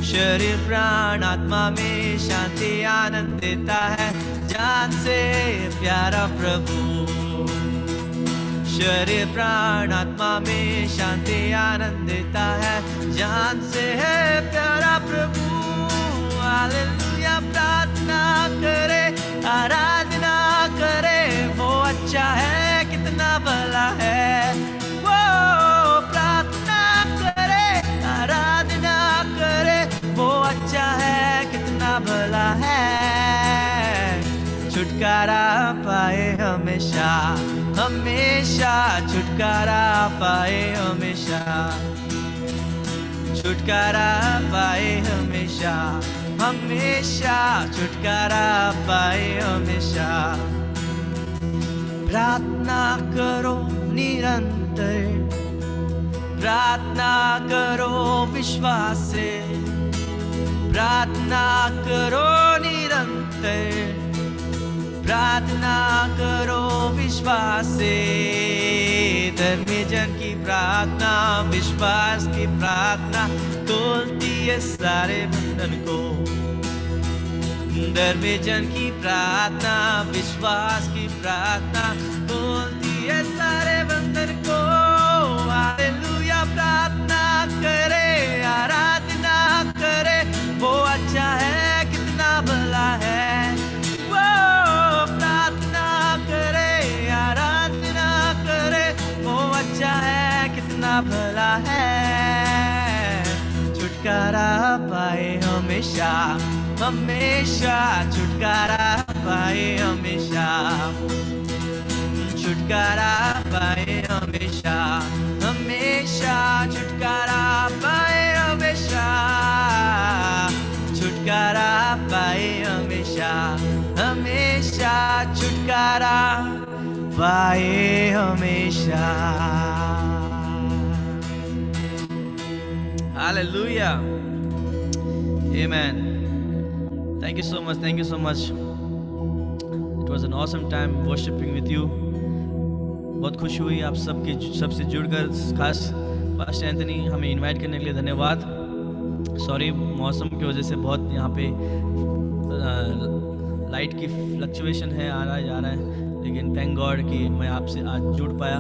शरीर प्राण आत्मा में शांति आनंद देता है, जान से प्यारा प्रभु। शरीर प्राण आत्मा में शांति आनंद देता है, जान से प्यारा प्रभु। हालेलुया। प्रार्थना करे, आराधना करे, वो अच्छा है, कितना भला है। वो प्रार्थना करे, आराधना करे, वो अच्छा है, कितना भला है। छुटकारा पाए हमेशा, हमेशा छुटकारा पाए हमेशा, छुटकारा पाए हमेशा, हमेशा छुटकारा पाए हमेशा। प्रार्थना करो निरंतर, प्रार्थना करो विश्वास से, प्रार्थना करो निरंतर, प्रार्थना करो विश्वास से। धर्मी जन की प्रार्थना, विश्वास की प्रार्थना तोड़ती है सारे बंधन को। धर्मी जन की प्रार्थना, विश्वास की प्रार्थना तोड़ती है सारे बंधन को। हालेलुया। प्रार्थना करे, आराधना करे, वो अच्छा है, कितना भला है। अच्छा है, कितना भला है। छुटकारा पाए हमेशा, हमेशा छुटकारा पाए हमेशा, छुटकारा पाए हमेशा, हमेशा छुटकारा पाए हमेशा, छुटकारा पाए हमेशा, हमेशा छुटकारा पाए हमेशा। Hallelujah. Amen. Thank you so much. Thank you so much. It was an awesome time worshiping with you. बहुत खुशी हुई आप सबसे जुड़कर, खास पास्टर एंथनी हमें इनवाइट करने के लिए धन्यवाद। सॉरी मौसम की वजह से बहुत यहाँ पे लाइट की फ्लक्चुएशन है, आ रहा है जा रहा है, लेकिन थैंक गॉड कि मैं आपसे आज जुड़ पाया।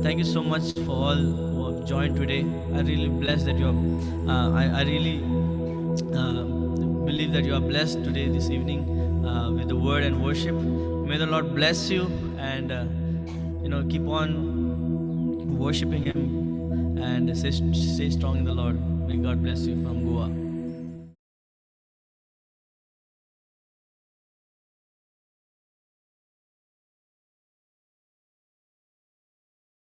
Thank you so much for all who have joined today. I really blessed that you I really believe that you are blessed today this evening with the word and worship. May the Lord bless you and keep on worshiping him and stay strong in the Lord. May God bless you from Goa.